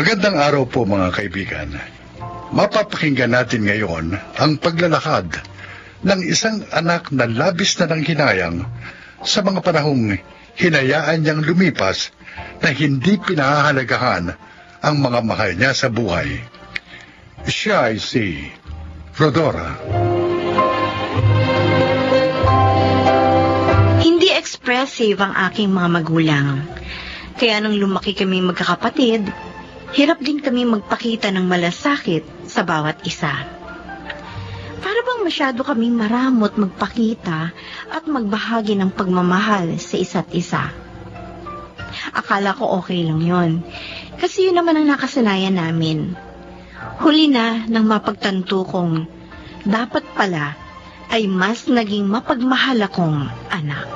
Magandang araw po mga kaibigan. Mapapakinggan natin ngayon ang paglalakad ng isang anak na labis na nanghinayang sa mga panahong hinayaan niyang lumipas na hindi pinahahalagahan ang mga mahal niya sa buhay. Siya ay si Rodora. Hindi expressive ang aking mga magulang. Kaya nung lumaki kami magkakapatid, hirap din kami magpakita ng malasakit sa bawat isa. Para bang masyado kaming maramot magpakita at magbahagi ng pagmamahal sa isa't isa. Akala ko okay lang yon, kasi yun naman ang nakasanayan namin. Huli na nang mapagtanto kong dapat pala ay mas naging mapagmahal akong anak.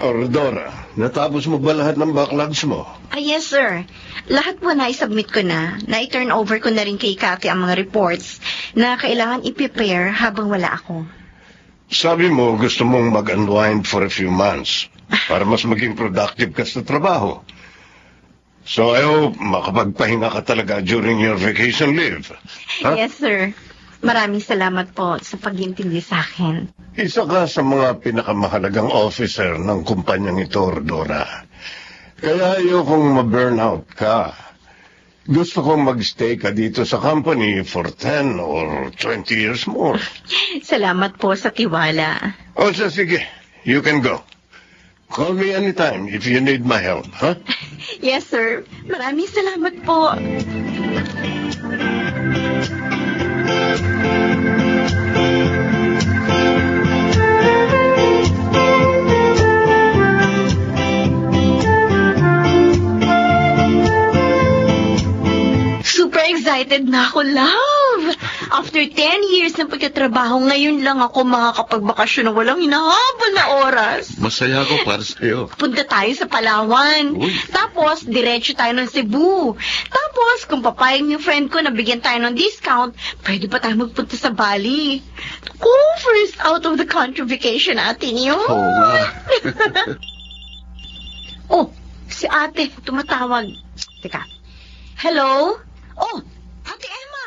Rodora, natapos mo ba lahat ng backlogs mo? Yes, sir. Lahat po na-submit ko na. Na-turn over ko na rin kay Kathy ang mga reports na kailangan i-prepare habang wala ako. Sabi mo gusto mong mag-unwind for a few months para mas maging productive ka sa trabaho. So I hope makapagpahinga ka talaga during your vacation leave. Huh? Yes, sir. Maraming salamat po sa pag-intindi sa akin. Isa ka sa mga pinakamahalagang officer ng kumpanyang ito, Rodora. Kaya ayokong ma-burnout ka. Gusto kong mag-stay ka dito sa company for 10 or 20 years more. Salamat po sa tiwala. O so, sige, you can go. Call me anytime if you need my help, huh? Yes, sir. Maraming salamat po. Super excited na ako, love! After 10 years ng pagkatrabaho, ngayon lang ako makakapagbakasyon na walang hinahabol na oras. Masaya ako para sa'yo. Punta tayo sa Palawan. Uy. Tapos, diretso tayo ng Cebu. Tapos, kung papayag yung friend ko na bigyan tayo ng discount, pwede pa tayo magpunta sa Bali. Ko, first out of the country vacation natin yun. Oo nga. Oh, si ate, tumatawag. Teka. Hello? Oh, Ate Emma!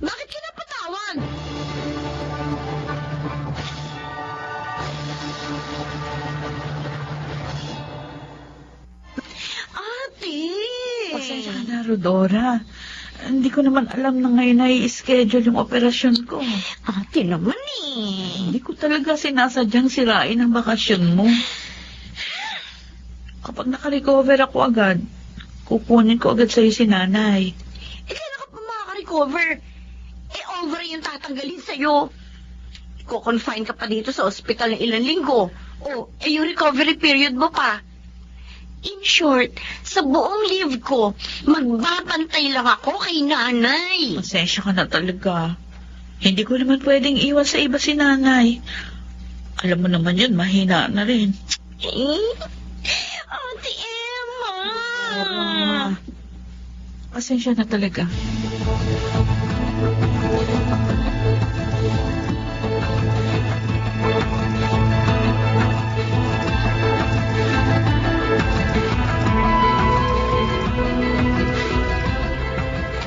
Bakit ka napatawag? Ate! Pasensya ka na, Rodora. Hindi ko naman alam na ngayon ay i-schedule yung operasyon ko. Ate naman eh. Hindi ko talaga sinasadyang sirain ang bakasyon mo. Kapag nakarecover ako agad, kukunin ko agad sa'yo si nanay. Eh, kailan ka pa makaka-recover? Eh, over yung tatanggalin sa'yo. Iko-confine ka pa dito sa ospital ng ilang linggo. O, eh, yung recovery period mo pa. In short, sa buong leave ko, magbabantay lang ako kay nanay. Pasensya ka na talaga. Hindi ko naman pwedeng iwan sa iba si nanay. Alam mo naman yun, mahina na rin. Eh, Ate Emma! Pasensya na talaga.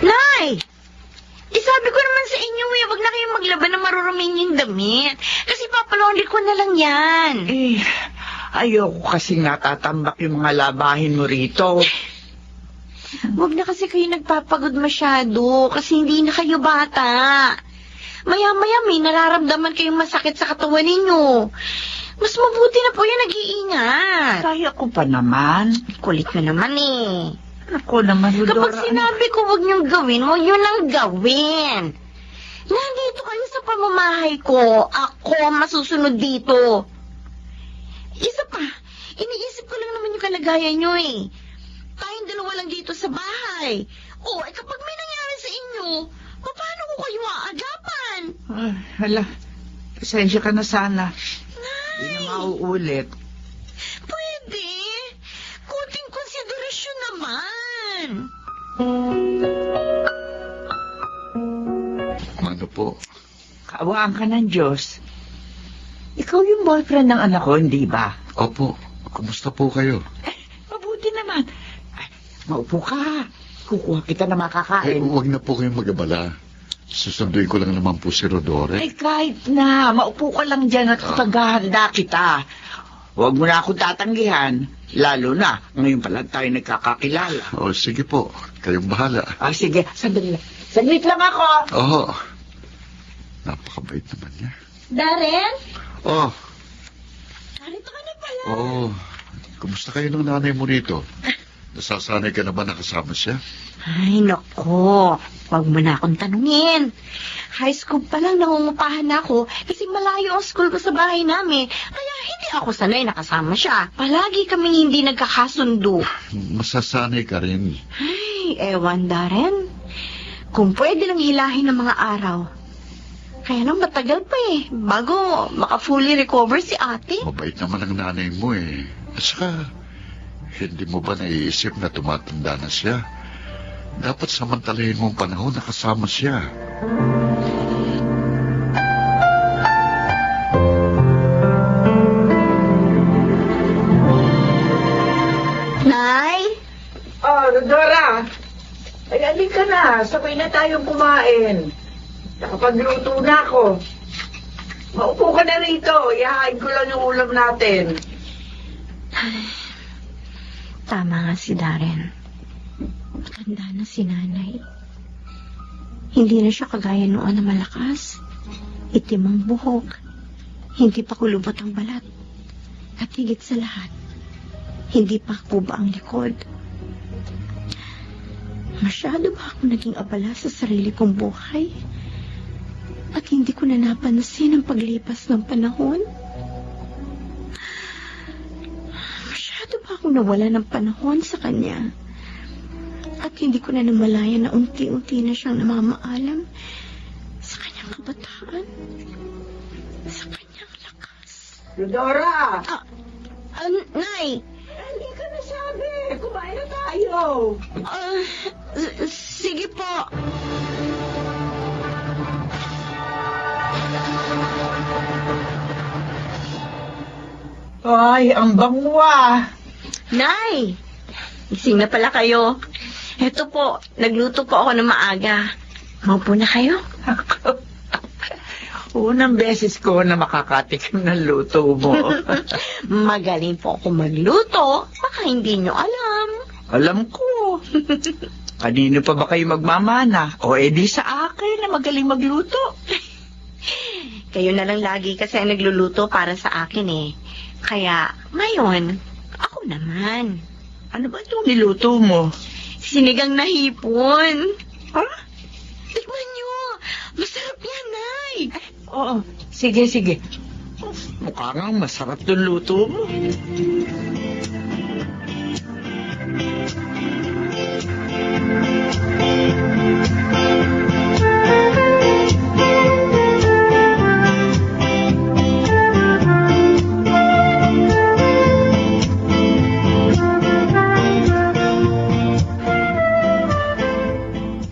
Nay! Isabi ko naman sa inyo eh, wag na kayong maglaban ng maruruming yung damit. Kasi papalondry ko na lang yan. Eh, ayoko kasing natatambak yung mga labahin mo rito. Wag na kasi kayo nagpapagod masyado kasi hindi na kayo bata. Maya-maya may nararamdaman kayong masakit sa katawan ninyo. Mas mabuti na po yung nag-iingat. Kaya ko pa naman. Kulit na naman eh. Ako naman, Rodora. Kapag sinabi ko wag niyong gawin, wag niyo nang gawin. Nandito kayo sa pamamahay ko. Ako masusunod dito. Isa pa, iniisip ko lang naman yung kalagayan niyo eh. Tayong dalawa lang dito sa bahay. Oh, eh kapag may nangyari sa inyo, paano ko kayo aagapan? Ay, hala. Pasensya ka na sana. Hindi Nay, na mauulit. pwede. Kunting konsiderasyon naman. Ano po? Kaawaan ka ng Diyos. Ikaw yung boyfriend ng anak ko, hindi ba? Opo. Kumusta po kayo? Mabuti naman. Ay, maupo ka. Kukuha kita na Eh, makakain. huwag na po kayong mag-abala. Susunduin ko lang naman po si Rodore. Ay, kahit na. Maupo ka lang dyan at paghahanda kita. Huwag mo na akong tatanggihan. Lalo na, ngayon pa lang tayo nagkakakilala. Oh, sige po. Kayong bahala. Ah, sige, sandali lang. Saglit lang ako. Oo. Napakabait naman niya. Darren? Oh, Narito ka na pala. oh. Kumusta kayo ng nanay mo rito? Nasasanay ka na ba nakasama siya? Ay, nako. Huwag mo na akong tanungin. High school pa lang nangungupahan ako kasi malayo ang school ko sa bahay namin. Kaya hindi ako sanay nakasama siya. Palagi kaming hindi nagkakasundo. Masasanay ka rin. Ay, ewan, Darren. Kung pwede lang hilahin ng mga araw. Kaya lang matagal pa bago maka-fully recover si ate. Mabait naman ang nanay mo eh. At saka, hindi mo ba naiisip na tumatanda na siya? Dapat samantalahin mo ang panahon na kasama siya. Nay? Oh, Rodora. Ay, alin ka na. Sabay na tayong kumain. Nakapagluto na ako. Maupo ka na rito. Ihahain ko lang yung ulam natin. Tama nga si Darren. Matanda na si nanay. Hindi na siya kagaya noon na malakas. Itim ang buhok. Hindi pa kulubot ang balat. At higit sa lahat, hindi pa kuba ang likod. Masyado ba ako naging abala sa sarili kong buhay? At hindi ko na napansin ang paglipas ng panahon? Masyado ba akong nawala ng panahon sa kanya? At hindi ko na namalayan na unti-unti na siyang namamaalam sa kanyang kabataan, sa kanyang lakas. Rodora! Nay! Hindi ka na sabi. Kumain na tayo. Sige po. Ay, ang bango ah. Nay! Gising na pala kayo. Eto po, nagluto po ako ng maaga. Maupo na kayo? Unang beses ko na makakatikim ng luto mo. Magaling po ako magluto. Baka hindi nyo alam. Alam ko. Kanino pa ba kayo magmamana? O edi sa akin na magaling magluto. Kayo na lang lagi kasi ang nagluluto para sa akin Kaya, ngayon, ako naman. Ano ba itong niluto mo? Sinigang na hipon. Ha? Tikman nyo. Masarap yan, Nay. Oo, sige, sige. Mukha nga masarap itong luto mo.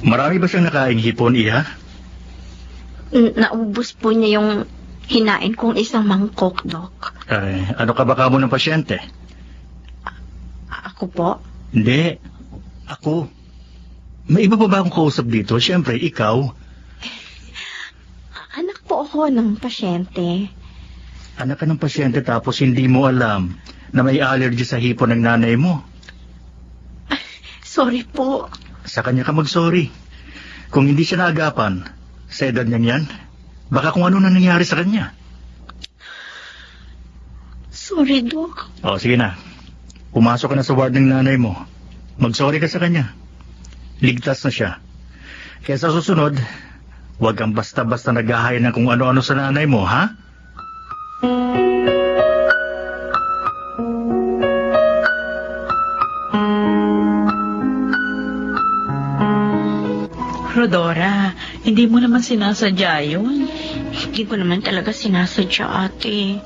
Marami ba siyang nakain hipon, Iha? Naubos po niya yung hinain kong isang mangkok, Doc. Ay, ano ka ba kamo ng pasyente? Ako po? Hindi. Ako. May iba pa ba akong kausap dito? Siyempre, ikaw. Anak po ako ng pasyente. Anak ka ng pasyente tapos hindi mo alam na may allergy sa hipon ng nanay mo. Sorry po. Sa kanya ka mag-sorry. Kung hindi siya naagapan, sa edad niyan yan, baka kung ano na nangyari sa kanya. Sorry, Doc. O, sige na. Pumasok ka na sa ward ng nanay mo. Mag-sorry ka sa kanya. Ligtas na siya. Kaya sa susunod, huwag kang basta-basta naghahaya ng kung ano-ano sa nanay mo, ha? Rodora, hindi mo naman sinasadya yun. Hindi ko naman talaga sinasadya, ate.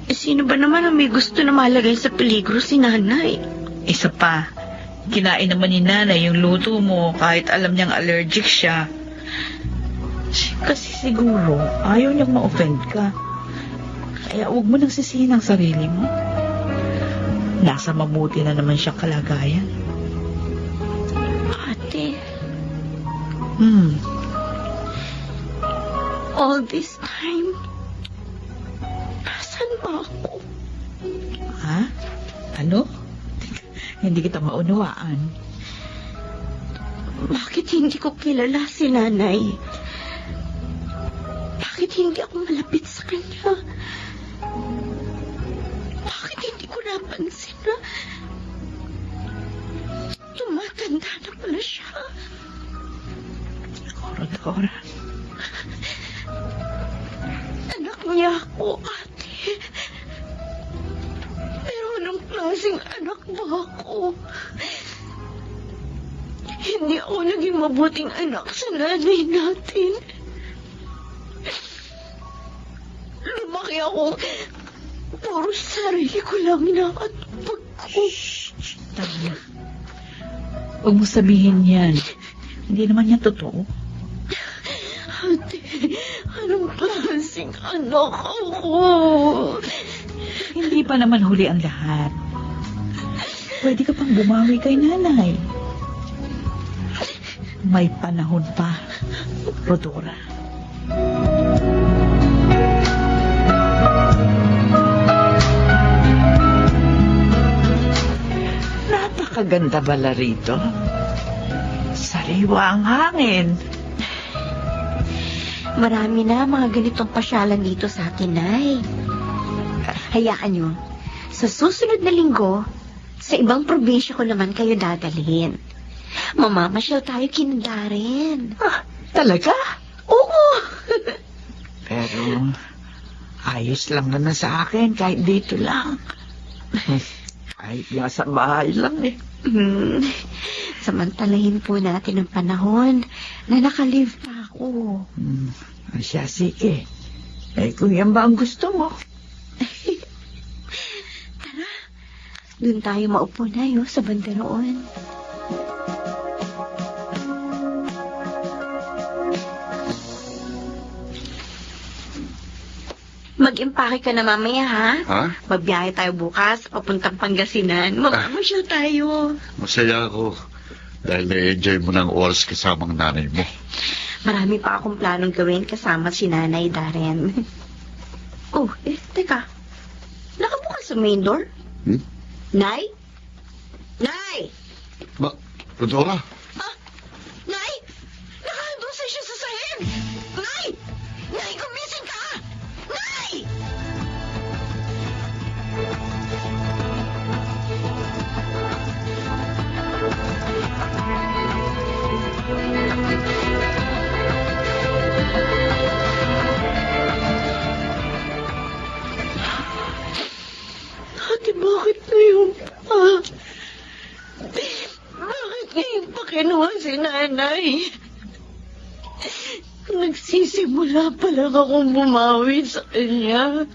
Sino ba naman ang may gusto na malagay sa peligro si nanay? Isa pa, kinain naman ni nanay yung luto mo kahit alam niyang allergic siya. Kasi siguro, ayaw niyang ma-offend ka. Kaya huwag mo nang sisihin ang sarili mo. nasa mabuti na naman siyang kalagayan. Ate, all this time, nasan ba ako? Ha? Ano? Hindi kita maunawaan. Bakit hindi ko kilala si nanay? Bakit hindi ako malapit sa kanya? Bakit hindi ko napansin na tumatanda na pala siya? Dora. Anak niya ako, ate. Pero anong klaseng anak ba ako? Hindi ako naging mabuting anak sa nanay natin. Lumaki ako, puro sarili ko lang nakatupag ko. Tama na. Huwag mo sabihin yan. Hindi naman yan totoo. Ate, anong klaseng anak ako? Hindi pa naman huli ang lahat. Pwede ka pang bumawi kay nanay. May panahon pa, Rodora. Napakaganda pala rito. Sariwa ang hangin. Marami na mga ganitong pasyalan dito sa atin, Nay. Hayaan nyo, sa susunod na linggo, sa ibang probinsya ko naman kayo dadalhin. Mamamasyal tayo kina Darren. Talaga? Oo! Pero, ayos lang naman sa akin kahit dito lang. Kahit nasa bahay lang eh. Samantalahin po natin ang panahon na nakalive pa ako. Siya, sige. Kung yan ba ang gusto mo? Tara, doon tayo maupo na sa bandaroon. Mag-impake ka na mamaya, ha? Ha? Magbiyahe tayo bukas, papuntang Pangasinan. Mamamasyal tayo. Masaya ako. Dahil na-enjoy mo ng oras kasamang nanay mo. Marami pa akong planong gawin kasama si Nanay Darren. Oh, teka. Nakabukas ang main door? Nay? Nay! Rodora? Nay! Nakahandong siya sa sahig! Nay! Nay, gumising ka! Nay! Ate, bakit ngayon pa? Bakit ngayon pa kinuha si nanay? Nagsisimula pa lang akong bumawi sa kanya.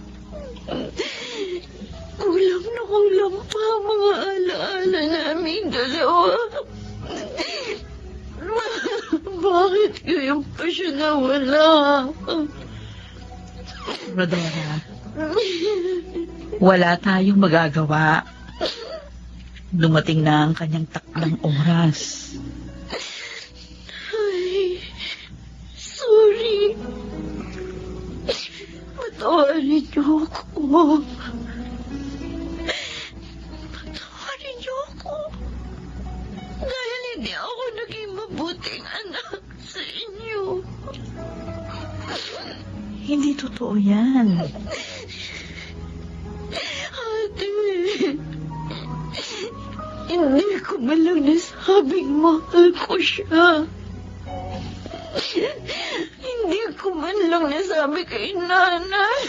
Kulang na kulang pa ang mga alaala namin dalawa. Bakit ngayon pa siya nawala? Rodora, wala tayong magagawa. Dumating na ang kanyang takdang oras. Ay, sorry. Patawarin niyo ako. Patawarin niyo ako. Dahil hindi ako naging mabuting anak sa inyo. Hindi totoo yan. Ate, hindi ko man lang nasabing mahal ko siya. Hindi ko man lang nasabi kay nanay.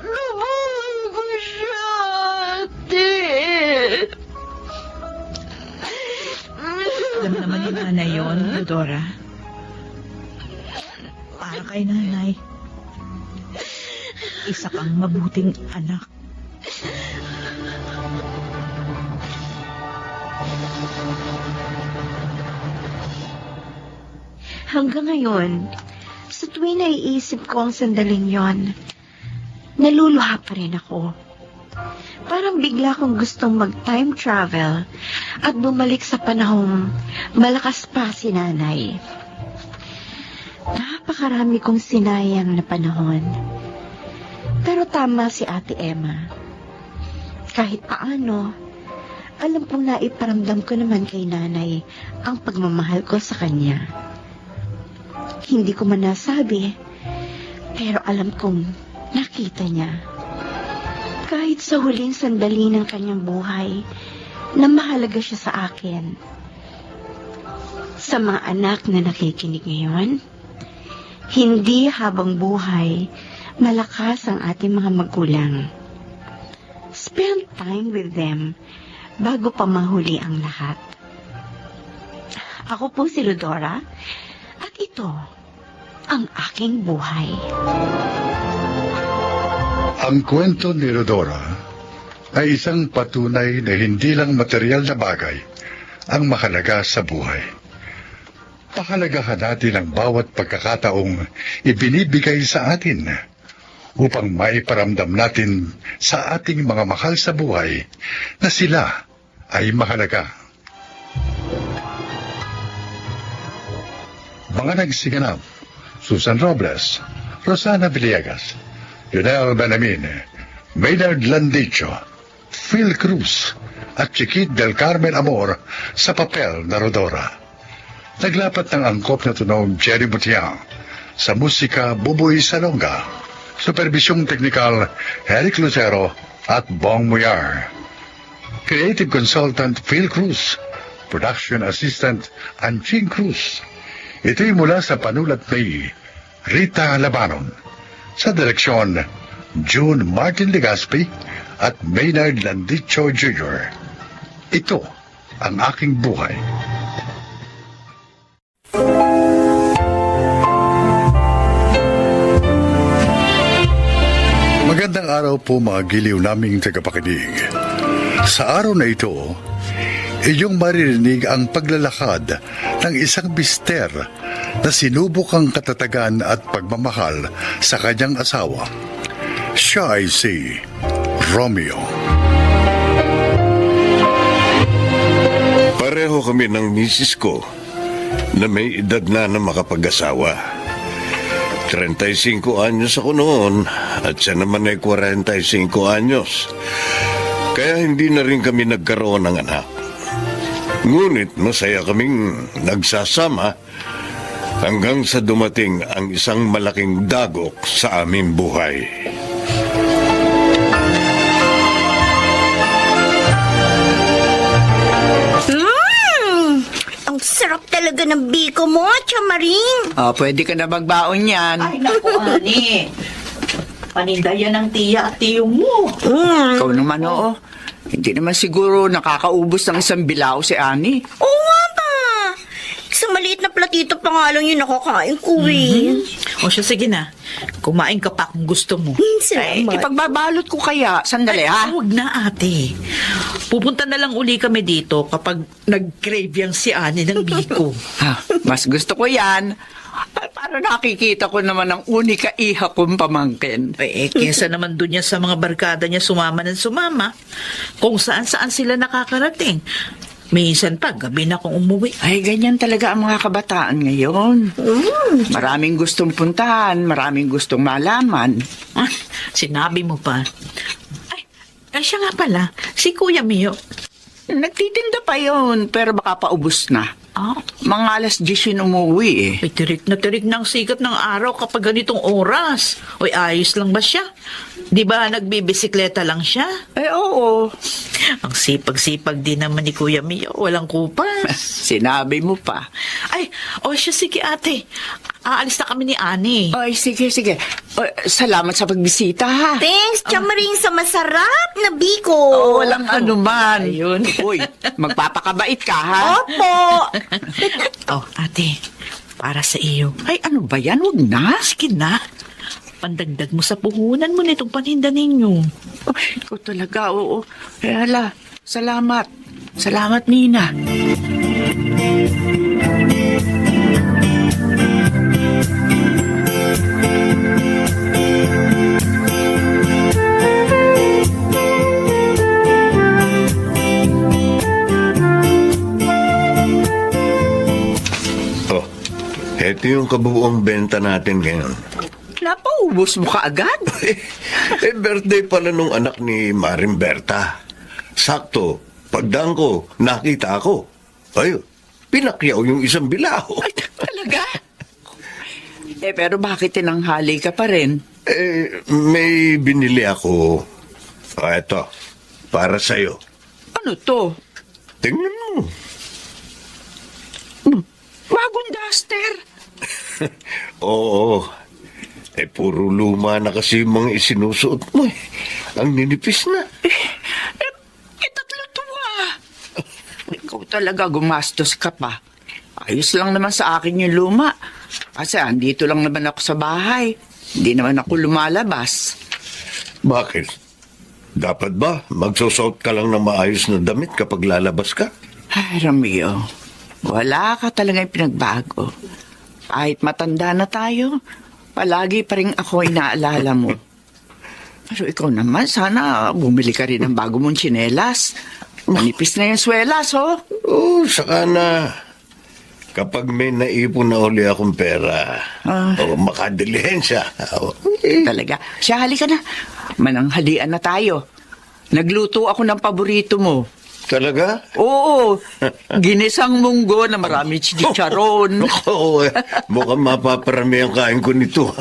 Namahal ko siya, ate. Alam naman ni nanay yun, Rodora. Para kay nanay, isa kang mabuting anak. Hanggang ngayon, sa tuwing naiisip ko ang sandaling yon, naluluha pa rin ako. Parang bigla kong gustong mag-time travel at bumalik sa panahong malakas pa si nanay. Napakarami kong sinayang na panahon. Pero tama si Ate Emma. Kahit paano, alam kong naiparamdam ko naman kay nanay ang pagmamahal ko sa kanya. Hindi ko man nasabi, pero alam kong nakita niya. Kahit sa huling sandali ng kanyang buhay, na mahalaga siya sa akin. Sa mga anak na nakikinig ngayon, hindi habang buhay, malakas ang ating mga magulang. Spend time with them bago pa mahuli ang lahat. Ako po si Rodora at ito ang aking buhay. Ang kwento ni Rodora ay isang patunay na hindi lang material na bagay ang mahalaga sa buhay. Pahalagahan natin ang bawat pagkakataong ibinibigay sa atin upang maiparamdam natin sa ating mga mahal sa buhay na sila ay mahalaga. Mga nagsiganap: Susan Robles, Rosana Villegas, Lionel Benamin, Maynard Landicho, Phil Cruz, at Chiquit del Carmen Amor sa papel na Rodora. Naglapat ng angkop na tunog Jerry Butiang, sa musika Buboy Salonga, supervisyong teknikal Eric Lucero at Bong Muyar. Creative consultant Phil Cruz, production assistant Anching Cruz. Ito'y mula sa panulat ni Rita Labanon, sa direksyon June Martin Legaspi at Maynard Landicho Jr. Ito ang aking buhay. Magandang araw po mga giliw naming tagapakinig. Sa araw na ito, inyong maririnig ang paglalakad ng isang mister na sinubok ang katatagan at pagmamahal sa kanyang asawa. Siya ay si Romeo. Pareho kami ng misis ko na may edad na makapag-asawa. 35 anyos ako noon at siya naman ay 45 anyos. Kaya hindi na rin kami nagkaroon ng anak. Ngunit masaya kaming nagsasama hanggang sa dumating ang isang malaking dagok sa aming buhay. Ang sarap talaga ng biko mo, Chamaring. Pwede ka na magbaon yan. Ay, naku, Ani. Paninda yan ng tiya at tiyo mo. Ikaw naman, oo. Hindi naman siguro nakakaubos ng isang bilao si Ani. Oo nga pa. Isang maliit na platito pa nga lang yung nakakain ko eh. O siya, sige na. Kumain ka pa kung gusto mo. Salamat. Ipagbabalot ko kaya. Sandali, ha? Huwag na, ate. Pupunta na lang uli kami dito kapag nag-crave yang si Ani ng biko. Mas gusto ko yan. Para nakikita ko naman ang unika iha kong pamangkin. Kesa naman doon niya sa mga barkada niya sumama ng sumama. Kung saan-saan sila nakakarating. Minsan pa, gabi na akong umuwi. Ay, ganyan talaga ang mga kabataan ngayon. Maraming gustong puntahan, maraming gustong malaman. Ah, sinabi mo pa. Ay, siya nga pala, si Kuya Mio. Nagtitinda pa yon pero baka paubos na. Ah, Mga alas 10 yun umuwi eh. ay tirik na ang sikat ng araw kapag ganitong oras. Oy, ayos lang ba siya? Di ba nagbibisikleta lang siya? Eh, oo. Ang sipag-sipag din naman ni Kuya Mio. Walang kupas. Sinabi mo pa. Ay, o siya, sige ate. Aalis na kami ni Ani. Ay, sige. Salamat sa pagbisita, ha? Thanks, Chamaring, sa masarap na biko. Oh, walang anuman. Ayun. Uy, magpapakabait ka, ha? Opo. Oh, ate, para sa iyo. Ay, ano ba yan? Huwag na. Sige na. Pandagdag mo sa puhunan mo nitong paninda ninyo. Ay, ikaw talaga, oo. Eh, hala, salamat. Salamat, Nina. ito yung kabuuang benta natin ngayon. Napaubos mo ka agad? Birthday pala nung anak ni Maring Berta. Sakto, pagdaan ko, nakita ako. Ayun, pinakyaw yung isang bilao. Ay, talaga? Pero bakit tinanghali ka pa rin? May binili ako. Eto, para sa'yo. Ano to? Tingnan mo. Bagong duster. Oo. Puro luma na kasi yung mga isinusuot mo eh. Ang ninipis na. Tatlo to ah. Ikaw talaga gumastos ka pa. Ayos lang naman sa akin yung luma. Kasi andito lang naman ako sa bahay. Hindi naman ako lumalabas. Bakit? Dapat ba magsusot ka lang ng maayos na damit kapag lalabas ka? Ay, Romeo, wala ka talagang pinagbago. Kahit matanda na tayo, palagi pa rin ako inaalala mo. Pero ikaw naman, sana bumili ka rin ng bago mong tsinelas. Manipis na yung swelas, oh. Oo, saka na. Kapag may naipon na uli akong pera, o makadilihensya. Talaga. Siya, halika na. Mananghalian na tayo. Nagluto ako ng paborito mo. Talaga? Oo. Ginisang munggo na marami chicharon. Oo, mukhang mapaparami ang kain ko nito.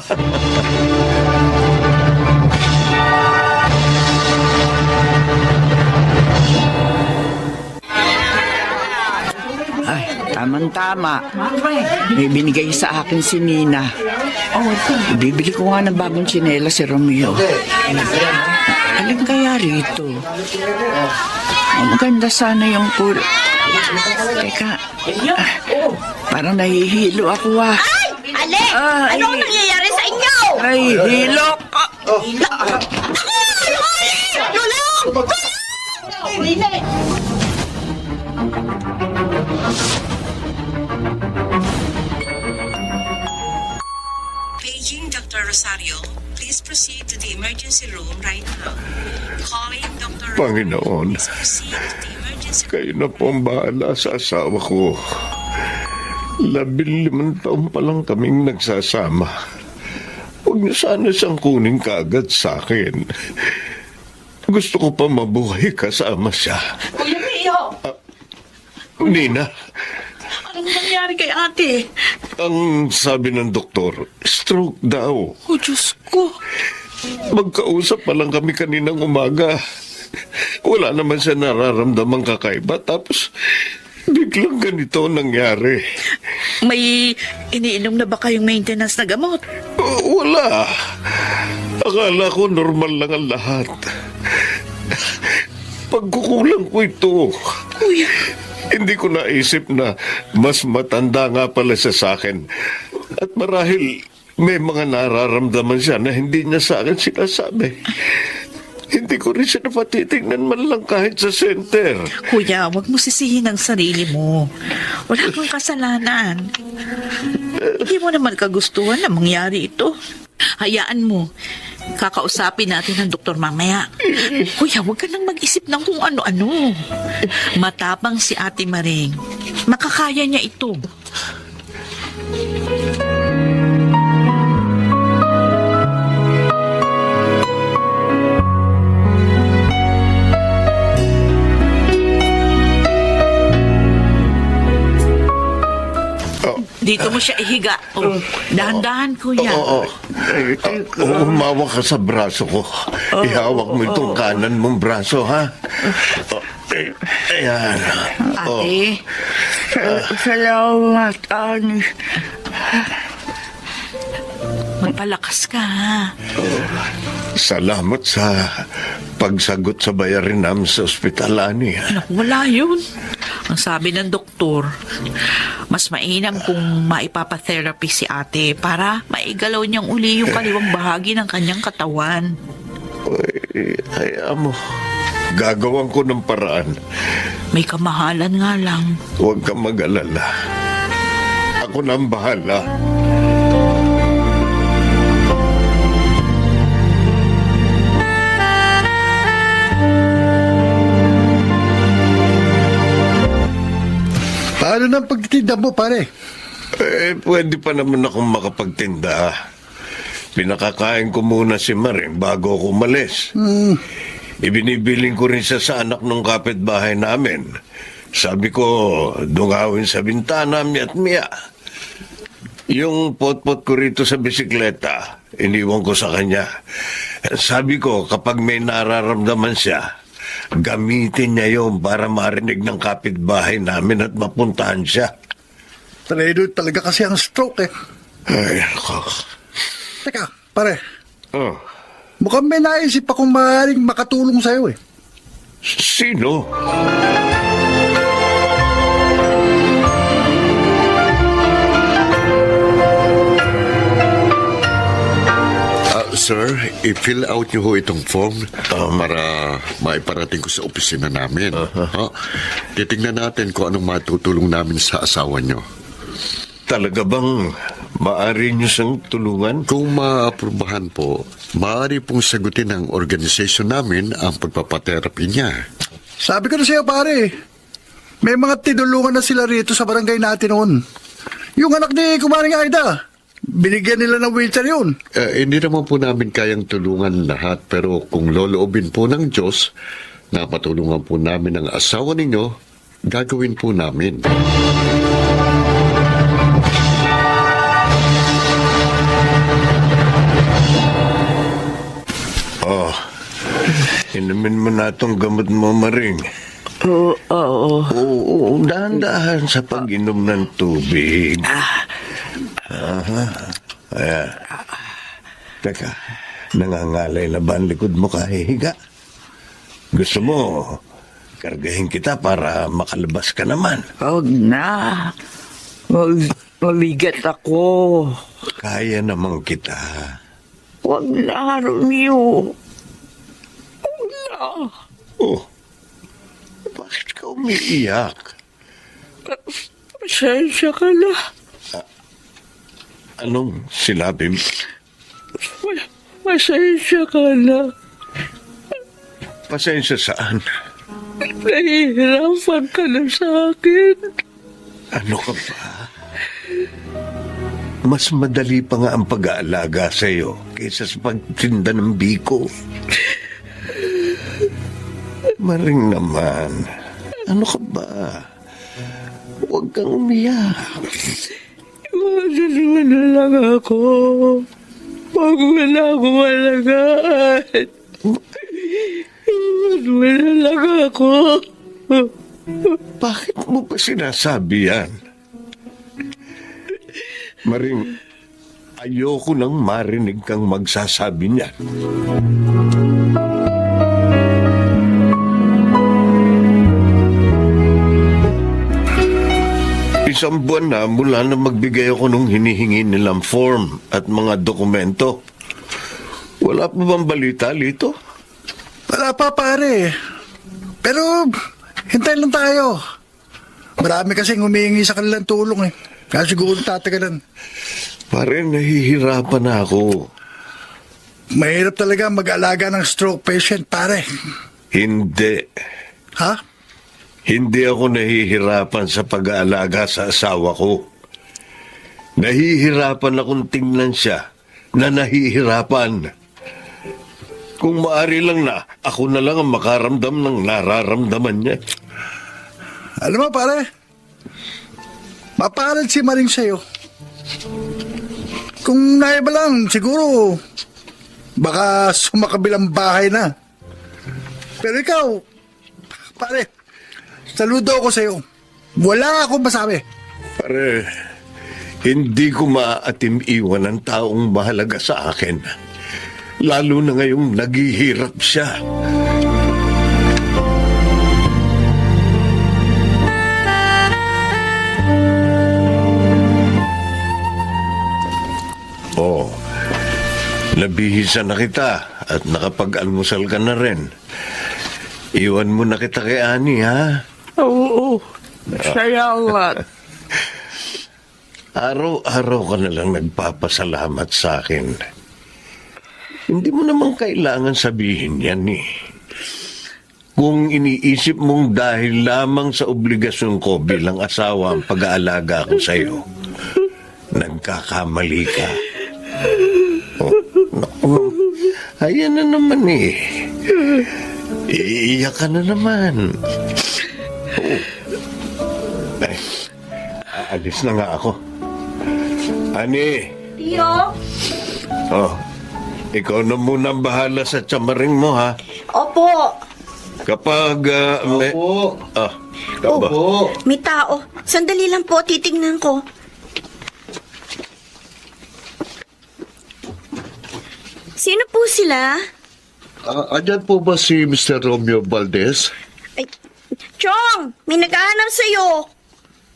Ay, tamang-tama. May binigay sa akin si Nina. Bibili ko nga ng bagong tsinela si Romeo. Alin kaya rito? Maganda sana yung Teka. Parang nahihilo ako ah. Ale! Ay! Ano ang nangyayari sa inyo? Ay, hilo ka. Lulong! Paging Dr. Rosario, please proceed to the emergency room right now. Calling Dr. Panginoon, Please proceed to the emergency room. kayo na po ang bahala sa asawa ko. 15 taon pa lang kaming nagsasama. Huwag niyo sana siyang kunin kaagad sa akin. Gusto ko pa mabuhay kasama siya. Kuya Rio, Nina, anong nangyari kay ate? ang sabi ng doktor, stroke daw. Oh, Diyos ko. Magkausap pa lang kami kaninang umaga. Wala naman siya nararamdamang kakaiba. Tapos, biglang ganito nangyari. May iniinom na ba kayong maintenance na gamot? Wala. Akala ko normal lang ang lahat. Pagkukulang ko ito. Kuya. Hindi ko naisip na mas matanda nga pala siya sa akin. At marahil may mga nararamdaman siya na hindi niya sa akin sinasabi. Hindi ko rin siya napatitignan man lang kahit sa center. Kuya, huwag mo sisihin ang sarili mo. Wala kang kasalanan. Hindi mo naman kagustuhan na mangyari ito. Hayaan mo. Kakausapin natin ang doktor mamaya. Kuya, huwag ka nang mag-isip ng kung ano-ano. Matapang si Ate Maring. Makakaya niya ito. Dito mo siya ihiga. Oh, dahan-dahan, kuya. Oo. Umawak ka sa braso ko. Ihawak mo itong kanan mong braso, ha? Ayan. Ate, Salamat, Ani. magpalakas ka, ha? Salamat sa pagsagot sa bayarin namin sa ospital, Ani. Naku, wala yun. Ang sabi ng doktor, mas mainam kung maipapatherapy si ate para maigalaw niyang uli yung kaliwang bahagi ng kanyang katawan. Hayaan mo. Gagawan ko ng paraan. May kamahalan nga lang. Huwag kang mag-alala. Ako na ang bahala. Paano ng pagtitinda mo, pare? Pwede pa naman akong makapagtinda. Pinakakain ko muna si Maring bago ako umalis. Ibinibiling ko rin siya sa anak ng kapitbahay namin. Sabi ko, dungawin sa bintana, miat-mia. Yung potpot ko rito sa bisikleta, iniwan ko sa kanya. Sabi ko, kapag may nararamdaman siya, gamitin niya yon para marinig ng kapitbahay namin at mapuntahan siya. Traitor talaga kasi ang stroke eh. Ay, ako. Teka, pare. Oh, Mukhang may naisip akong maaaring makatulong sa'yo eh. sino? Sir, i-fill out niyo ho itong form para maiparating ko sa opisina namin. Titingnan natin kung anong matutulong namin sa asawa niyo. Talaga bang maaari niyo siyang tulungan? Kung maaprubahan po, maaari pong sagutin ng organisasyon namin ang pagpapaterapi niya. Sabi ko na sa'yo pare, may mga tinulungan na sila rito sa barangay natin noon. Yung anak ni Kumaring Aida, binigyan nila ng wheelchair yun. Hindi naman po namin kayang tulungan lahat, pero kung loloobin po ng Diyos na patulungan po namin ang asawa ninyo, gagawin po namin. Oh, inumin mo na itong gamot mo, Maring. Oo. Oo, dahan-dahan sa pag-inom ng tubig. Ayan. Teka, nangangalay na ba ang likod mo kahihiga? Gusto mo, kargahin kita para makalabas ka naman. Huwag na. Mabigat ako. Kaya naman kita. Huwag na, Romeo. Huwag na. Oh, bakit ka umiiyak? Pasensya ka na. Anong sinabi mo? Pasensya ka na. Pasensya saan? Nahihirapan ka na sa akin. Ano ka ba? Mas madali pa nga ang pag-aalaga sa'yo kaysa sa pagtinda ng biko. Maring naman, ano ka ba? Huwag kang umiyak. Madali na lang ako. Huwag mo na ako malagaan. Madali na lang ako. Bakit mo pa sinasabi yan? Maring, ayoko nang marinig kang magsasabi niyan. Isang buwan na mula na magbigay ako nung hinihingi nilang form at mga dokumento. Wala pa bang balita dito? Wala pa pare. Pero, hintay lang tayo. Marami kasing humihingi sa kanilang tulong eh. Kaya siguro tatagalan. Pare, nahihirapan na ako. Mahirap talaga mag-alaga ng stroke patient, pare. Hindi. Ha? Hindi ako nahihirapan sa pag-aalaga sa asawa ko. Nahihirapan akong tingnan siya na nahihirapan. Kung maari lang na, ako na lang ang makaramdam ng nararamdaman niya. Alam mo, pare, mapalad si Maring sa'yo. Kung naiba lang, siguro, baka sumakabilang bahay na. Pero ikaw, pare, saludo ako sa'yo. Wala akong masabi. Pare, hindi ko maaatim iwan ang taong mahalaga sa akin. Lalo na ngayong naghihirap siya. Oh, nabihisan na kita at nakapag-almusal ka na rin. Iwan mo na kita kay Ani, ha? Oo. Salamat. Araw-araw ka na lang nagpapasalamat sa akin. Hindi mo naman kailangan sabihin yan eh. Kung iniisip mong dahil lamang sa obligasyon ko bilang asawa ang pag-aalaga ko sa'yo, nagkakamali ka. Oh, naku, ayan na naman eh. Iiyak ka na naman. Oh. Ay, aalis na nga ako. Ani? Tiyo? Oh, ikaw na muna ang bahala sa tsamaring mo, ha? Opo. Kapag may... Opo. Kaba. Opo. May tao. Sandali lang po, titignan ko. Sino po sila? Andyan po ba si Mr. Romeo Valdez? Ay, Chong, may naghahanap sa'yo.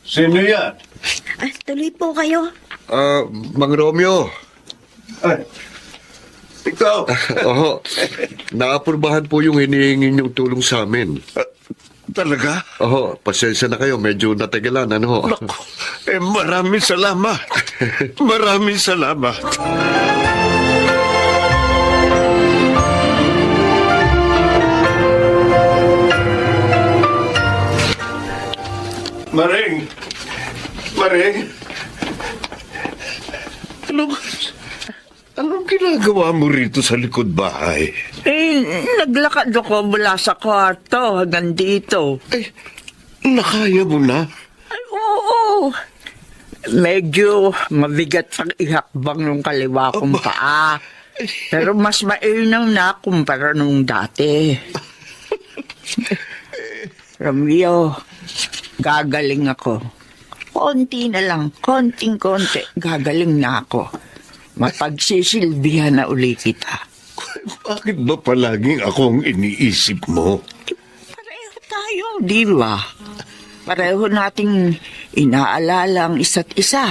Sino yan? Tuloy po kayo. Mang Romeo. Ay, ikaw. Oo. Naapurbahan po yung hinihingi niyong tulong sa amin. Talaga? Oo, pasensya na kayo. Medyo natagalan, ano? Naku, maraming salamat. Maraming salamat. Maring! Maring! Anong ginagawa mo rito sa likod bahay? Naglakad ako mula sa kwarto hanggang dito. Nakaya mo na? Ay, oo. Medyo mabigat ang ihakbang ng kaliwa kong paa. Pero mas mainam na kumpara nung dati. Romeo, gagaling ako. Konti na lang, konting-konti, gagaling na ako. Mapagsisilbihan na uli kita. Bakit ba palaging akong iniisip mo? Pareho tayo, di ba? Pareho nating inaalala ang isa't isa.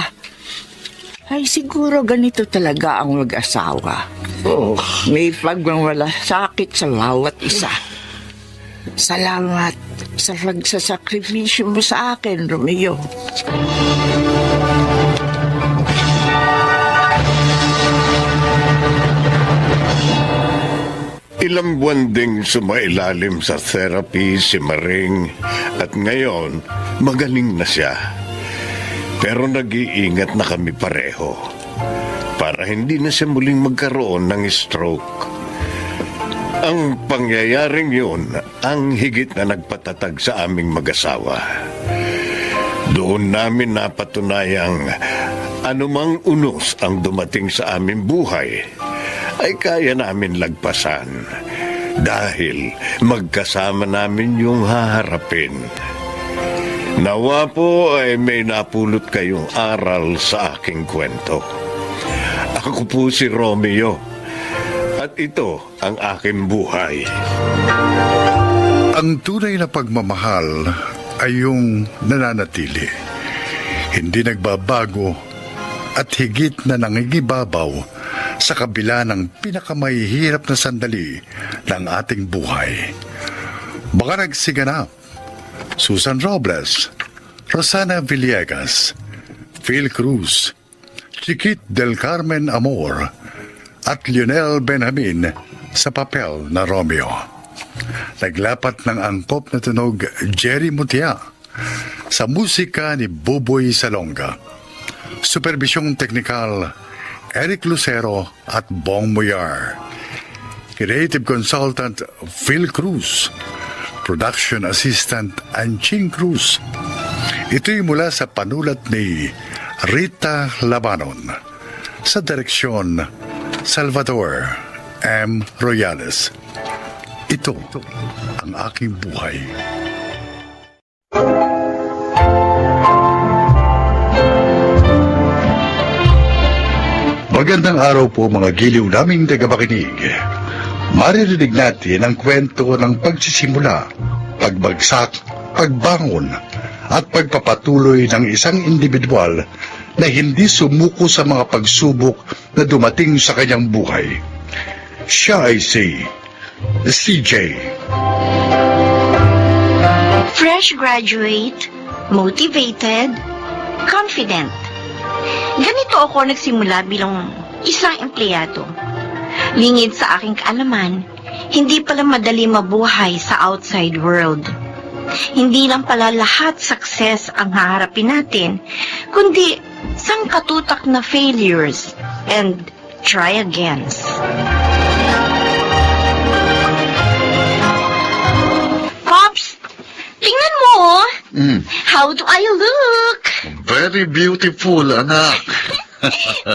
Ay, siguro ganito talaga ang mag-asawa. Oh. May pagmamala sakit sa bawat isa. Salamat sa pagsasakripisyo mo sa akin, Romeo. Ilang buwan ding sumailalim sa therapy si Maring at ngayon magaling na siya. Pero nag-iingat na kami pareho para hindi na siya muling magkaroon ng stroke. Ang pangyayaring yun ang higit na nagpatatag sa aming mag-asawa. Doon namin napatunayang anumang unos ang dumating sa aming buhay ay kaya namin lagpasan dahil magkasama namin yung haharapin. Nawa po ay may napulot kayong aral sa aking kwento. Ako po si Romeo at ito ang aking buhay. Ang tunay na pagmamahal ay yung nananatili. Hindi nagbabago at higit na nangigibabaw sa kabila ng pinakamahihirap na sandali ng ating buhay. Baka nagsiganap Susan Robles, Rosana Villegas, Phil Cruz, Chiquit del Carmen Amor, at Lionel Benjamin sa papel na Romeo. Naglapat ng angkop na tunog Jerry Mutia sa musika ni Buboy Salonga. Supervisyong teknikal Eric Lucero at Bong Muyar. Creative Consultant Phil Cruz. Production Assistant Anching Cruz. Ito'y mula sa panulat ni Rita Labanon. Sa direksyon Salvador M. Royales. Ito ang aking buhay. Magandang araw po mga giliw naming tagapakinig. Maririnig natin ang kwento ng pagsisimula, pagbagsak, pagbangon, at pagpapatuloy ng isang individual na hindi sumuko sa mga pagsubok na dumating sa kanyang buhay. Siya ay si CJ. Fresh graduate, motivated, confident. Ganito ako nagsimula bilang isang empleyado. Lingid sa aking kaalaman, hindi pala madali mabuhay sa outside world. Hindi lang pala lahat success ang haharapin natin, kundi sangkatutak na failures and try agains. Pops, tingnan mo! How do I look? Very beautiful, anak.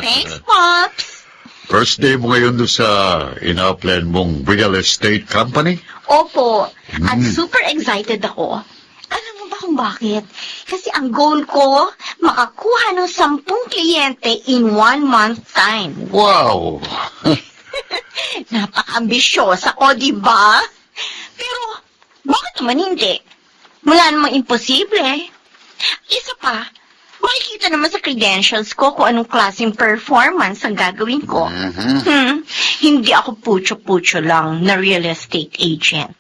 Thanks, Pops. First day mo ngayon doon sa ina-plan mong real estate company? Opo, at super excited ako. Alam mo ba kung bakit? Kasi ang goal ko, makakuha ng 10 kliyente in 1 month time. Wow! Napaka-ambisyosa ko, di ba? Pero, bakit naman hindi? Wala namang imposible. Isa pa, makikita naman sa credentials ko kung anong klaseng performance ang gagawin ko. Hindi ako pucho-pucho lang na real estate agent.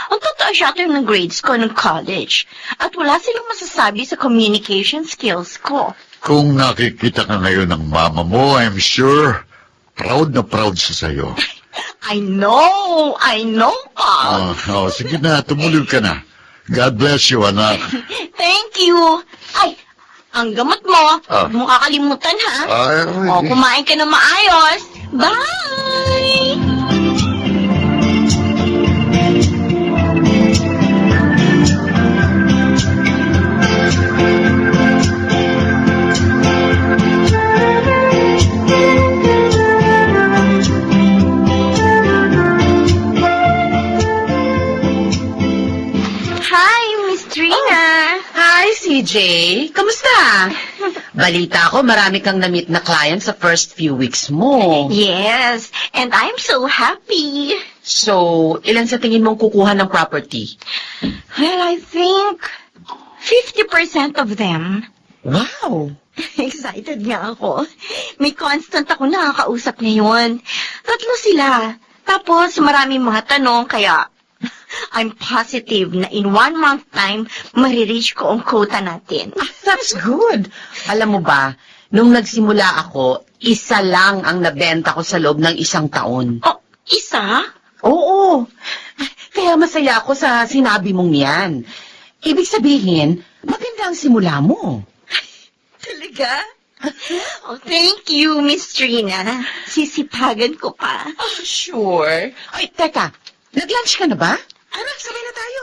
Ang tataas yata ng grades ko ng college. At wala silang masasabi sa communication skills ko. Kung nakikita ka ngayon ng mama mo, I'm sure proud na proud siya sa'yo. I know, Pop. Sige na, tumulog ka na. God bless you, anak. Thank you. Ay, ang gamot mo, huwag mo kakalimutan, ha? O, kumain ka na maayos. Bye! Hi, Miss Trina. Hi, CJ. Kamusta? Balita ko, marami kang na-meet na client sa first few weeks mo. Yes, and I'm so happy. So, ilan sa tingin mong kukuha ng property? Well, I think 50% of them. Wow! Excited nga ako. May constant ako nakakausap ngayon. 3 sila. Tapos maraming mga tanong, kaya I'm positive na in 1 month time, marireach ko ang quota natin. That's good. Alam mo ba, nung nagsimula ako, 1 lang ang nabenta ko sa loob ng 1 taon. Oh, 1? Oo. Kaya masaya ako sa sinabi mong yan. Ibig sabihin, maganda ang simula mo. Talaga? Oh, thank you, Miss Trina. Sisipagan ko pa. Oh, sure. Ay, teka, nag-lunch ka na ba? Tara, sabay na tayo.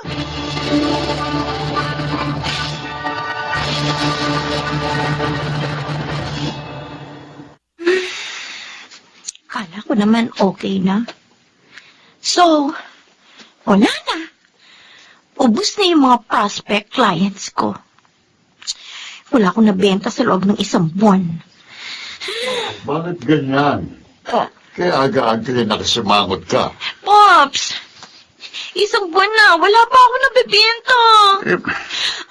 Kala ko naman okay na. So, wala na. Ubus na yung mga prospect clients ko. Wala akong nabenta sa loob ng 1 buwan. Bakit ganyan? Kaya aga-aga nakasimangot ka. Pops! 1 buwan na, wala pa ako nabibenta.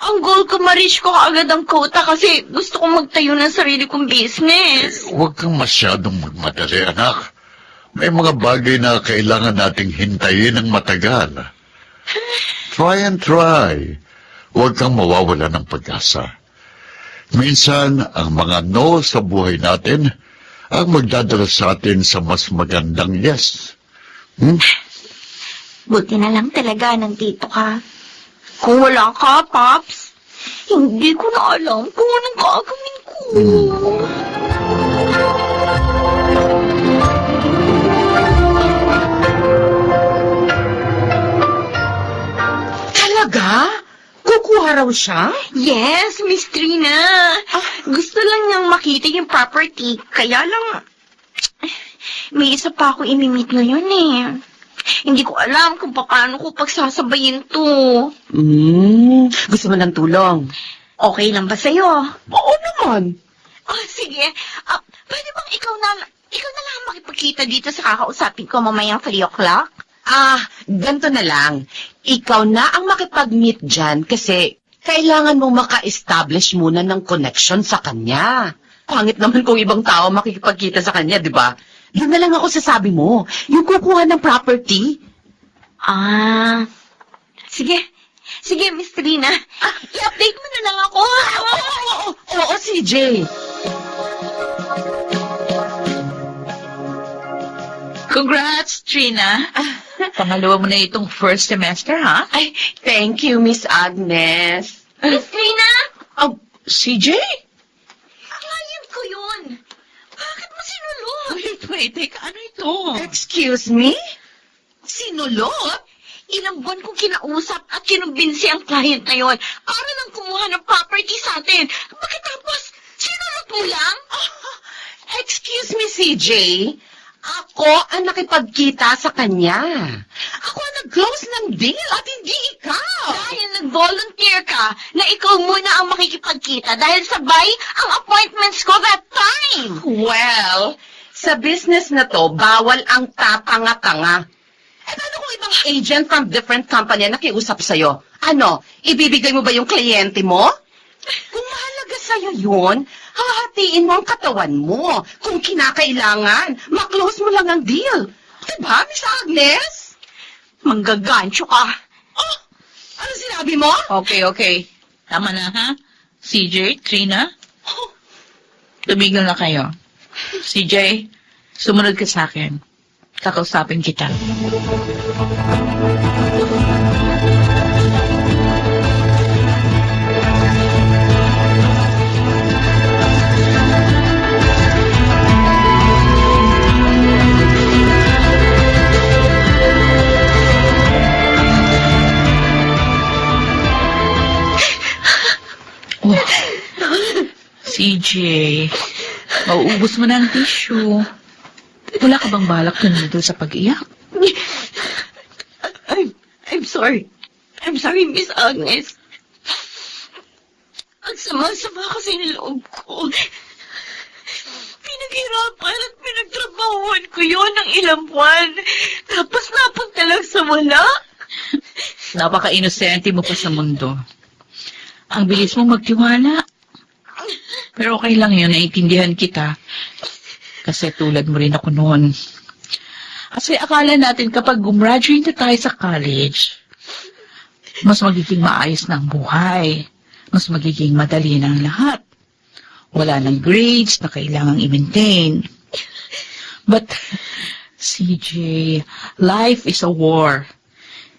Ang goal ko, ma-reach ko kaagad ang quota kasi gusto kong magtayo ng sarili kong business. Huwag kang masyadong magmadali, anak. May mga bagay na kailangan nating hintayin ng matagal. Try and try. Huwag kang mawawala ng pag-asa. Minsan, ang mga no sa buhay natin ang magdadala sa atin sa mas magandang yes. Buti na lang talaga nandito ka. Kung wala ka, Pops, hindi ko na alam kung anong gagawin ko. Talaga? Kukuha raw siya? Yes, Miss Trina. Gusto lang niyang makita yung property, kaya lang may isa pa ako imimit ngayon eh. Hindi ko alam kung paano ko pagsasabayin to. Gusto mo ng tulong? Okay lang ba sa'yo? Oo naman. Oh, sige. Pwede bang ikaw na lang makipagkita dito sa kakausapin ko mamayang 3 o'clock? Ganito na lang. Ikaw na ang makipag-meet dyan kasi kailangan mong maka-establish muna ng connection sa kanya. Pangit naman kung ibang tao makikipagkita sa kanya, di ba? Yun na lang ako sasabi mo. Yung kukuha ng property. Sige. Sige, Miss Trina. I-update mo na lang ako. Oo, CJ. Congrats, Trina. Pangalawa mo na itong first semester, ha? Ay, thank you, Miss Agnes. Miss Trina? CJ? Akala Teka, ano ito? Excuse me? Sinulot? Ilang buwan kong kinausap at kinumbinsi ang client na yon para lang kumuha ng property sa atin. Pagkatapos, sinulot mo lang? Excuse me, CJ. Ako ang nakipagkita sa kanya. Ako ang nag-close ng deal at hindi ikaw. Dahil nag-volunteer ka na ikaw muna ang makikipagkita dahil sabay ang appointments ko that time. Well, sa business na to, bawal ang tatanga-tanga. Eh, paano kung ibang agent from different company ang nakiusap sa'yo? Ano, ibibigay mo ba yung kliyente mo? Kung mahalaga sa'yo yun, hahatiin mo ang katawan mo. Kung kinakailangan, maklose mo lang ang deal. Diba, Miss Agnes? Manggagancho ka. Oh, ano sinabi mo? Okay. Tama na, ha? CJ, Trina? Tumigil na kayo. CJ, sumunod ka sa akin. Kakausapin kita. CJ, mauubos mo na ang tissue. Wala ka bang balak tumigil sa pag-iyak? I'm sorry. I'm sorry, Miss Agnes. Ang sama-sama kasi ng loob ko. Pinaghirapan at pinagtrabahuan ko yun ng ilang buwan. Tapos napunta lang sa wala. Napaka-inosente mo pa sa mundo. Ang bilis mo magtiwala. Pero okay lang yun, naiintindihan kita. Kasi tulad mo rin ako noon. Kasi akala natin kapag gumraduate na tayo sa college, mas magiging maayos na ang buhay. Mas magiging madali na ang lahat. Wala nang grades na kailangang i-maintain. But, CJ, life is a war.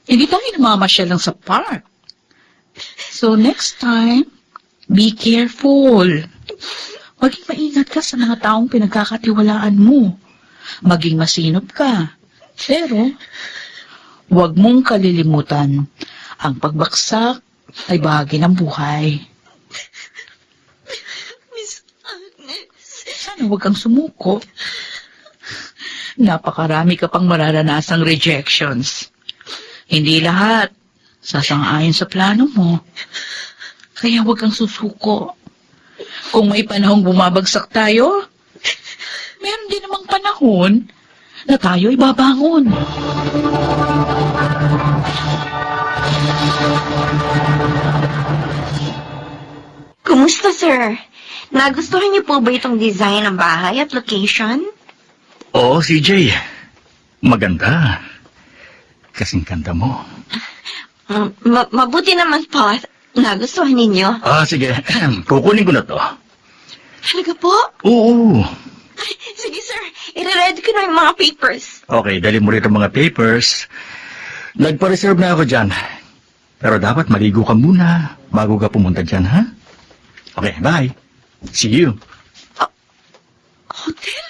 Hindi tayo namamasyal lang sa park. So next time, be careful. Maging maingat ka sa mga taong pinagkakatiwalaan mo. Maging masinop ka. Pero, huwag mong kalilimutan, ang pagbaksak ay bahagi ng buhay. Miss Agnes. Sana huwag kang sumuko. Napakarami ka pang mararanasang rejections. Hindi lahat sasang-ayon sa plano mo. Kaya huwag kang susuko. Kung may panahong bumabagsak tayo, meron din namang panahon na tayo ibabangon. Kumusta, sir? Nagustuhan niyo po ba itong design ng bahay at location? Oo, CJ. Maganda. Kasing ganda mo. Mabuti naman po. Nagustuhan ninyo? Sige. Kukunin ko na to. Talaga po? Oo. Sige, sir. I-ready ko na yung mga papers. Okay, dali mo rito mga papers. Nagpa-reserve na ako dyan. Pero dapat maligo ka muna bago ka pumunta dyan, ha? Okay, bye. See you. Hotel?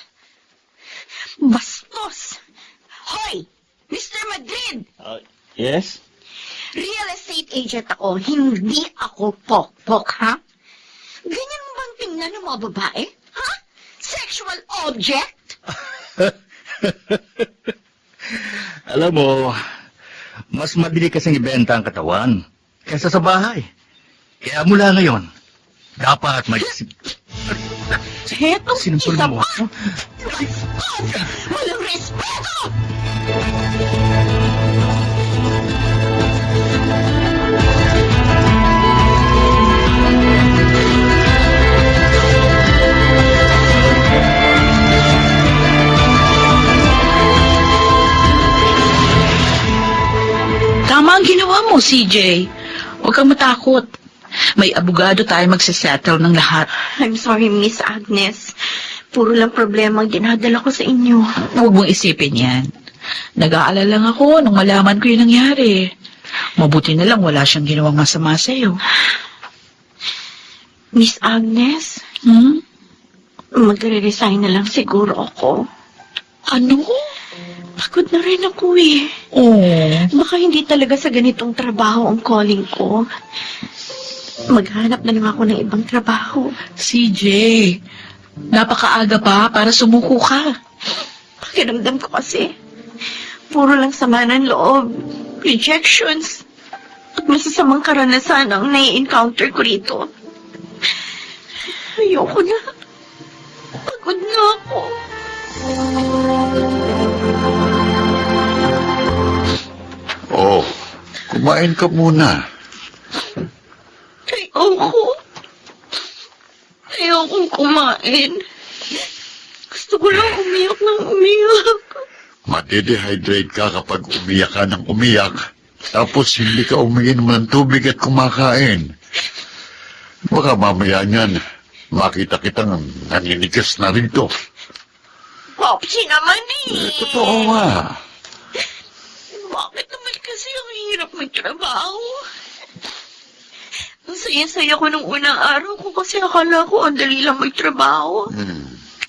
Bastos! Hoy! Mr. Madrid! Yes? Real estate agent ako, hindi ako pok-pok, ha? Ganyan mo bang tingnan ng mga babae? Ha? Sexual object? Alam mo, mas madali kasing ibenta ang katawan kaysa sa bahay. Kaya mula ngayon, dapat mag-isip. Hetong Sinumpul isa mo pa! ako? Walang respeto! Tama ang ginawa mo, CJ. Huwag kang matakot. May abogado tayo magsisettle ng lahat. I'm sorry, Miss Agnes. Puro lang problema ang dinadala ko sa inyo. Huwag mong isipin yan. Nag-aalala lang ako nung malaman ko yung nangyari. Mabuti na lang wala siyang ginawang masama sa'yo. Miss Agnes, magre-resign na lang siguro ako. Ano? Pagod na rin ako eh. Baka hindi talaga sa ganitong trabaho ang calling ko. Maghanap na lang ako ng ibang trabaho. CJ, napakaaga pa para sumuko ka. Pakiramdam ko kasi, puro lang sama ng loob, rejections, at masasamang karanasan ang nai-encounter ko rito. Ayoko na. Pagod na ako. Oh, kumain ka muna. Ayoko. Ayokong kumain. Gusto ko lang umiyak ng umiyak. Madidehydrate ka kapag umiyak ka ng umiyak. Tapos hindi ka umiinom ng tubig at kumakain. Baka mamaya niyan, makita kitang naninigas na rito. Popsi naman eh. Totoo nga. Bakit naman kasi ang hirap magtrabaho? Ang saya-saya ko nung unang araw ko kasi akala ko ang dali lang magtrabaho.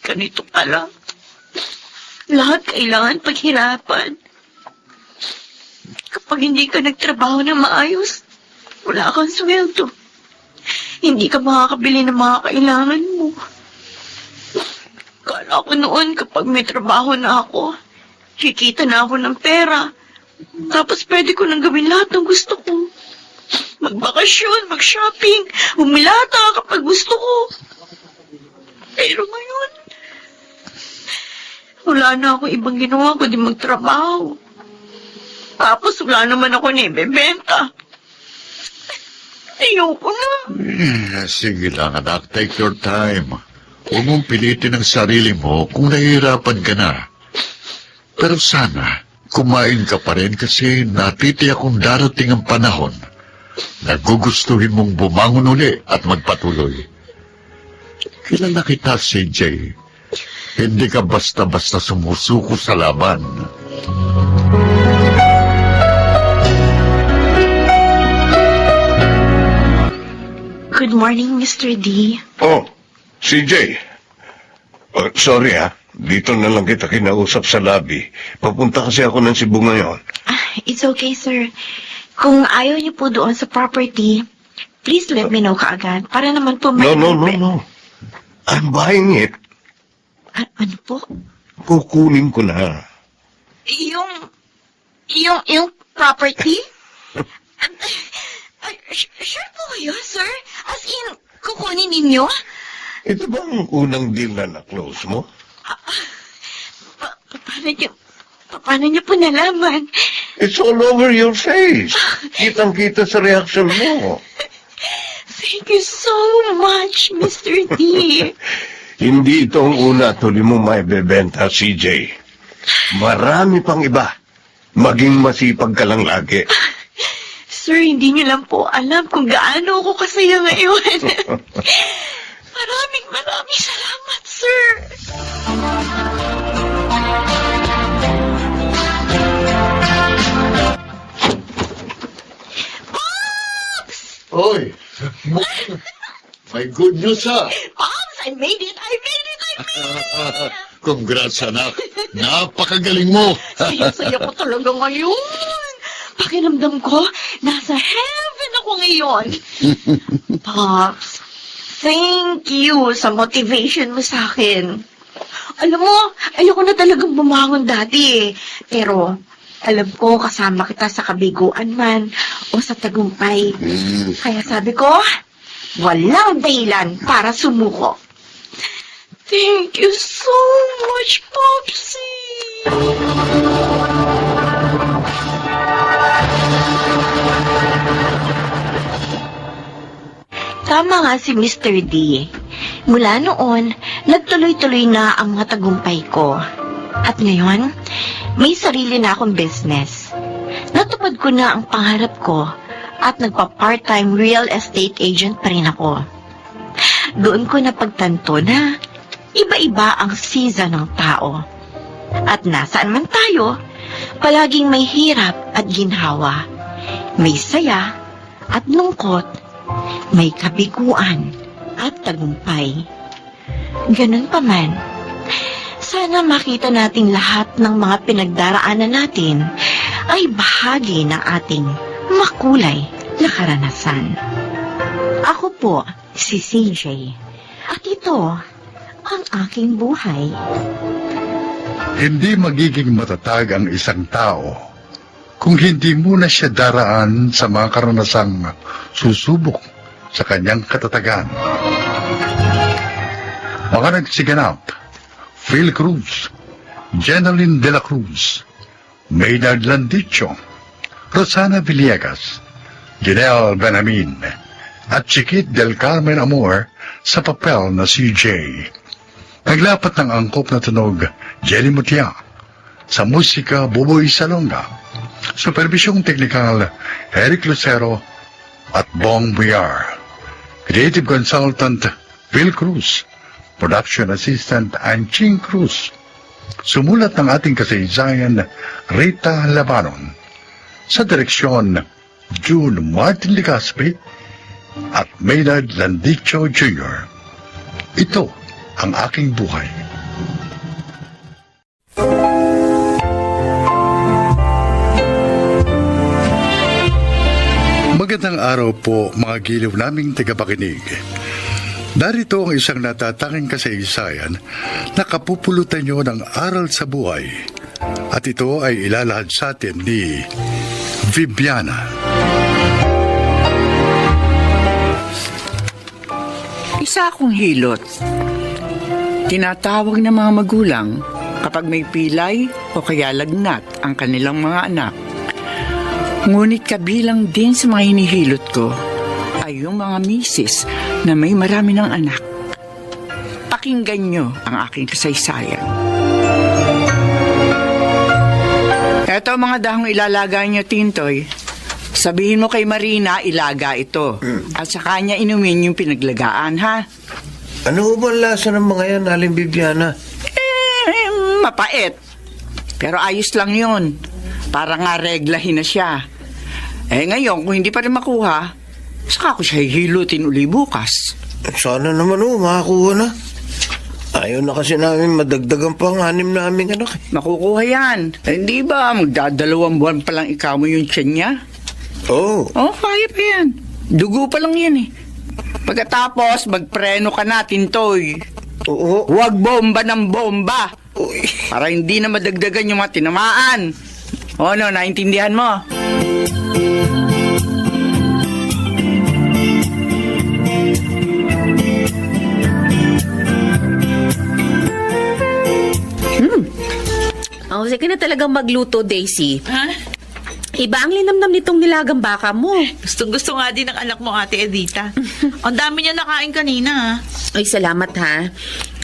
Ganito pala. Lahat kailangan paghirapan. Kapag hindi ka nagtrabaho na maayos, wala kang sweldo. Hindi ka makakabili ng mga kailangan mo. Kala ko noon kapag may trabaho na ako, kikita na ako ng pera. Tapos pwede ko nang gawin lahat ng gusto ko. Magbakasyon, mag-shopping, humilata kapag gusto ko. Pero ngayon, wala na ako ibang ginawa kundi magtrabaho. Tapos wala naman ako na ibebenta. Ayoko na. Sige lang, anak. Take your time. Huwag mong pilitin ang sarili mo kung nahihirapan ka na. Pero sana, kumain ka pa rin kasi natitiyak kung darating ang panahon na gugustuhin mong bumangon uli at magpatuloy. Kilala kita, CJ. Hindi ka basta-basta sumusuko sa laban. Good morning, Mr. D. Oh, CJ. Sorry dito na lang kita kinausap sa lobby. Papunta kasi ako ng Cebu ngayon. It's okay, sir. Kung ayaw niyo po doon sa property, please let me know kaagad para naman po may... No. I'm buying it. Ano po? Kukunin ko na. Yung property? Sure po kayo, sir? As in, kukunin ninyo? Ito ba ang unang deal na na-close mo? Paano niyo po nalaman? It's all over your face. Kitang-kita sa reaksyon mo. Thank you so much, Mr. D. Hindi ito ang una tuloy mo maibebenta, CJ. Marami pang iba. Maging masipag ka lang lagi. Sir, hindi niyo lang po alam kung gaano ako kasaya ngayon. Maraming salamat, sir. Pops! Oy! May good news, Pops, I made it! Congrats, anak. Napakagaling mo. Saya ko talaga ngayon. Pakiramdam ko, nasa heaven ako ngayon. Pops, thank you sa motivation mo sa akin. Alam mo, ayoko na talagang bumangon dati eh. Pero, alam ko kasama kita sa kabiguan man o sa tagumpay. Kaya sabi ko, walang dahilan para sumuko. Thank you so much, Popsy! Tama nga si Mr. D. Mula noon, nagtuloy-tuloy na ang mga tagumpay ko. At ngayon, may sarili na akong business. Natupad ko na ang pangarap ko at nagpa-part-time real estate agent pa rin ako. Doon ko napagtanto na iba-iba ang season ng tao. At nasaan man tayo, palaging may hirap at ginhawa. May saya at lungkot. May kabiguan at tagumpay. Ganun pa man, Sana makita nating lahat ng mga pinagdaraanan natin ay bahagi ng ating makulay na karanasan. Ako po, si CJ. At ito, ang aking buhay. Hindi magiging matatag ang isang tao kung hindi muna siya daraan sa mga karanasang susubok sa kanyang katatagan. Mga nagsiganap: Phil Cruz, Jeneline de la Cruz, Maynard Landicho, Rosana Villegas, Janelle Benamin, at Chiquit del Carmen Amor sa papel na CJ. Naglapat ng angkop na tunog Jenny Mutia, sa musika Buboy Salonga, supervisyong teknikal Eric Lucero at Bong Buyar, creative consultant Phil Cruz, production assistant Anching Cruz. Sumulat ng ating kasaysayan Rita Labanon, sa direksyon June Martin Ligaspi at Maynard Landicho Jr. Ito ang aking buhay. Magandang araw po mga giliw naming tagapakinig. Narito ang isang natatanging kasaysayan na kapupulutan nyo ng aral sa buhay. At ito ay ilalahad sa atin ni Viviana. Isa akong hilot. Tinatawag ng mga magulang kapag may pilay o kaya lagnat ang kanilang mga anak. Ngunit kabilang din sa mga hinihilot ko ay yung mga misis na may marami ng anak. Pakinggan nyo ang aking kasaysayan. Eto mga dahong ilalaga nyo, Tintoy. Sabihin mo kay Marina, ilaga ito. At sa kanya inumin yung pinaglagaan, ha? Ano ba lasa ng mga yan, Aling Bibiana? Mapait. Pero ayos lang yun. Para nga reglahin na siya. Ngayon, kung hindi pa rin makuha, saka ko siya hihilutin uli bukas. Sana naman makakuha na. Ayaw na kasi namin madagdagan pa ang 6 naming anak. Makukuha yan. Hindi ba, magdadalawang buwan pa lang ikaw mo yung tiyan niya? Oo. Kaya pa yan. Dugo pa lang yan eh. Pagkatapos, magpreno ka na, Tintoy. Oo. Huwag bomba ng bomba. Para hindi na madagdagan yung mga tinamaan. Naintindihan mo? Sige na talagang magluto, Daisy. Ha? Iba ang linamnam nitong nilagang baka mo. Gusto nga din ng anak mo, Ate Edita. Ang dami niya nakain kanina. Ay, salamat ha.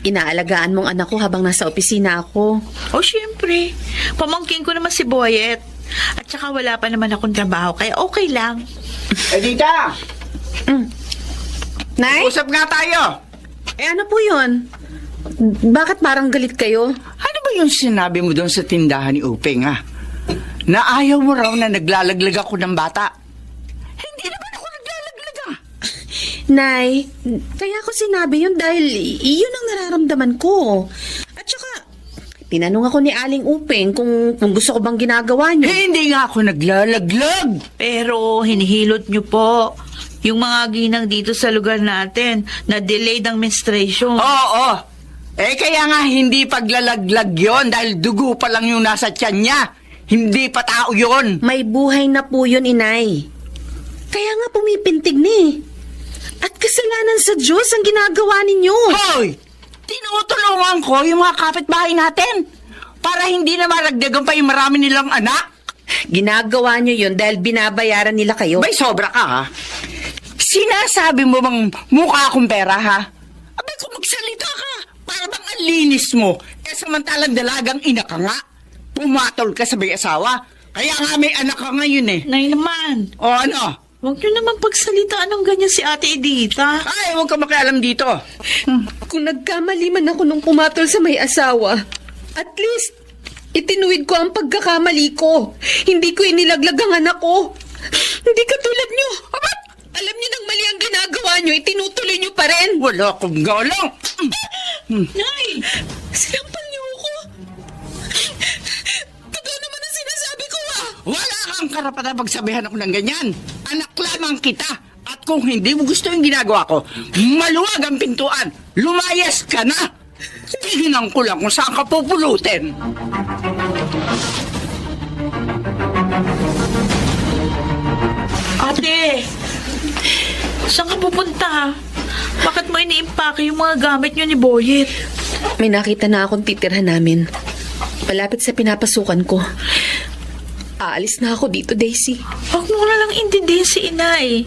Inaalagaan mong anak ko habang nasa opisina ako. Siyempre. Pamangkin ko naman si Boyet. At saka wala pa naman akong trabaho, kaya okay lang. Edita! Nay? Usap nga tayo! Ano po yun? Bakit parang galit kayo? Ano ba yung sinabi mo doon sa tindahan ni Upeng, ha? Na ayaw mo raw na naglalaglag ako ng bata. Hindi naman ako naglalaglag, ha? Nay, kaya ko sinabi yun dahil iyon ang nararamdaman ko. At saka, tinanong ako ni Aling Upeng kung gusto ko bang ginagawa niyo. Hindi nga ako naglalaglag. Pero hinihilot niyo po yung mga ginang dito sa lugar natin na delayed ang menstruation. Oo. Kaya nga hindi paglalaglag yon dahil dugo pa lang yung nasa tiyan niya. Hindi pa tao yon. May buhay na po yun, Inay. Kaya nga pumipintig ni. At kasalanan sa Diyos ang ginagawa ninyo. Hoy! Tinutulungan ko yung mga kapitbahay natin para hindi na maragdagan pa yung marami nilang anak. Ginagawa nyo yun dahil binabayaran nila kayo. Bay, sobra ka, ha? Sinasabi mo bang mukha akong pera, ha? Abay, kung magsalita ka, para bang ang linis mo? Samantalang dalagang ina ka nga. Pumatol ka sa may asawa. Kaya nga may anak ka ngayon, eh. Nay naman. O ano? Huwag niyo naman pagsalitaan ng ganyan si Ate Edita. Ay, huwag ka makialam dito. Kung nagkamali man ako nung pumatol sa may asawa, at least, itinuwid ko ang pagkakamali ko. Hindi ko inilaglag ang anak ko. Hindi katulad nyo. Alam nyo nang mali ang ginagawa nyo, itinutuloy nyo pa rin. Wala akong galang. Nay! Sinampal niyo ako. Wala kang karapatan pagsabihan ako ng ganyan. Anak lamang kita. At kung hindi mo gusto yung ginagawa ko, maluwag ang pintuan. Lumayas ka na. Tingnan ko lang kung saan ka pupulutin. Ate, saan ka pupunta? Bakit mo iniimpake yung mga gamit niyo ni Boyet? May nakita na akong titirhan namin. Malapit sa pinapasukan ko. Aalis na ako dito, Daisy. Huwag mo na lang intindihin si Inay.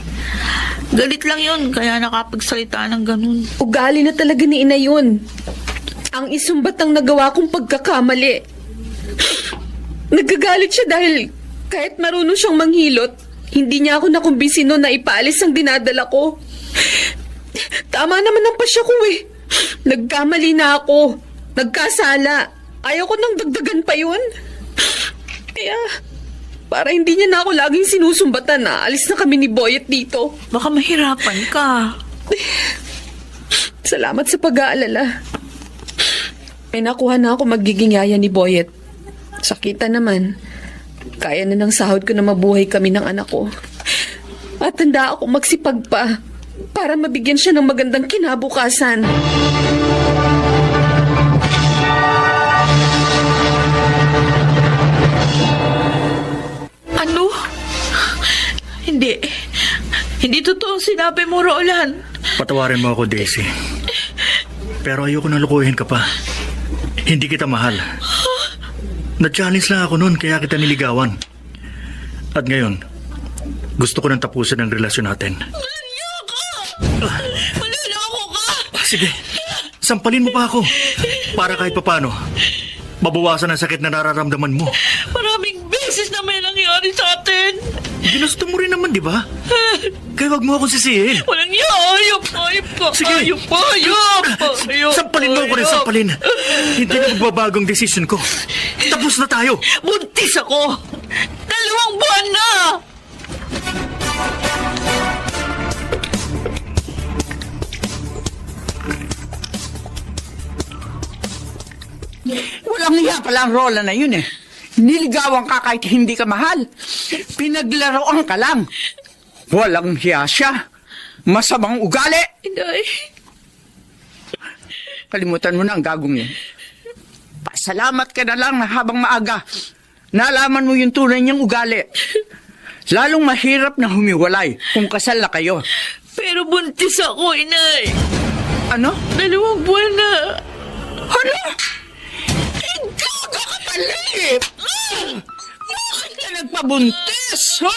Galit lang yun, kaya nakapagsalita ng ganun. Ugali na talaga ni Ina yun. Ang isumbat ang nagawa kong pagkakamali. Nagagalit siya dahil kahit marunong siyang manghilot, hindi niya ako nakumbinsi noon na ipaalis ang dinadala ko. Tama naman ang pasya ko eh. Nagkamali na ako. Nagkasala. Ayaw ko nang dagdagan pa yun. Kaya, para hindi niya na ako laging sinusumbatan na alis na kami ni Boyet dito. Baka mahirapan ka. Salamat sa pag-aalala. May nakuha na ako magiging yaya ni Boyet. Sakita naman. Kaya na ng sahod ko na mabuhay kami ng anak ko. At handa ako magsipag pa para mabigyan siya ng magandang kinabukasan. Ano? Hindi. Hindi totoo ang sinabi mo, Roland. Patawarin mo ako, Daisy. Pero ayoko na lukuhin ka pa. Hindi kita mahal. Na-challenge lang ako noon kaya kita niligawan. At ngayon, gusto ko nang tapusin ang relasyon natin. Manloloko ka! Sige, sampalin mo pa ako. Para kahit papano, mabawasan ang sakit na nararamdaman mo. Maraming beses na may nangyari sa atin. Ginusto mo rin naman, di ba? Kaya wag mo akong sisihin. Walang ayop ka. Sige. Ayop. Sampalin mo ako rin, sampalin. Hindi na magbabagong desisyon ko. Tapos na tayo. Buntis ako. 2 buwan na. Walang iya pala ang rola na yun eh. Niligawan ka kahit hindi ka mahal. Pinaglaroan ka lang. Walang hiya siya. Masamang ugali. Inay. Kalimutan mo na ang gagong yun. Pasalamat ka na lang na habang maaga. Nalaman mo yung tunay niyang ugali. Lalong mahirap na humiwalay kung kasal na kayo. Pero buntis ako, Inay. Ano? 2 buwan na. Ano? Ikakapalip! Bakit ka nagpabuntis? Ha?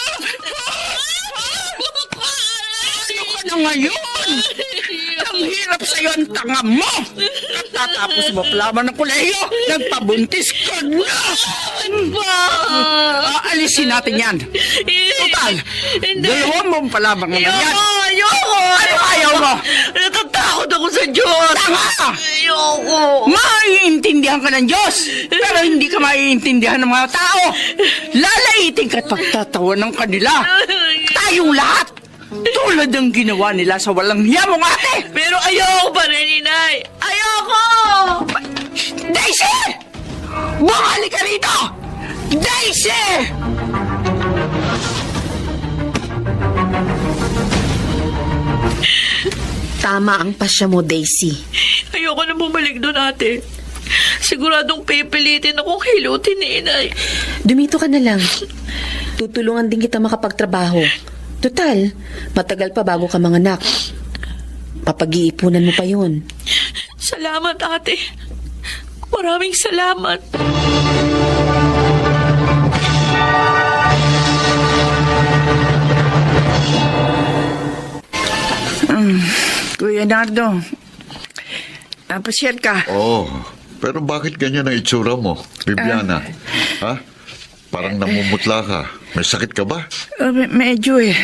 Ano ka na ngayon? Ang hirap sa'yo ang tanga mo! Katatapos mo palaman ng kolehiyo, nagpabuntis ka na! Aalisin natin yan. Total, 2 mong palamang naman yan. Ayoko! Ano ayaw mo? Natatakot ako sa Diyos! Tanga! Ayoko! Maiintindihan ka ng Diyos, pero hindi ka maiintindihan ng mga tao. Lalaitin ka at pagtatawa ng kanila. Tayong lahat, tulad ng ginawa nila sa walang hiya mong ate. Pero ayoko pa rin, Inay! Ayoko! Daisy! Bumalik ka rito! Daisy! Tama ang pasya mo, Daisy. Ayoko na bumalik doon, ate. Siguradong pipilitin akong hilutin ni Inay. Dumito ka na lang. Tutulungan din kita makapagtrabaho. Total, matagal pa bago ka manganak. Papag-iipunan mo pa yun. Salamat, ate. Maraming salamat. Kuya Nardo, napasyal ka. Oh, pero bakit ganyan ang itsura mo, Bibiana? Ha? Parang namumutla ka. May sakit ka ba? Medyo eh.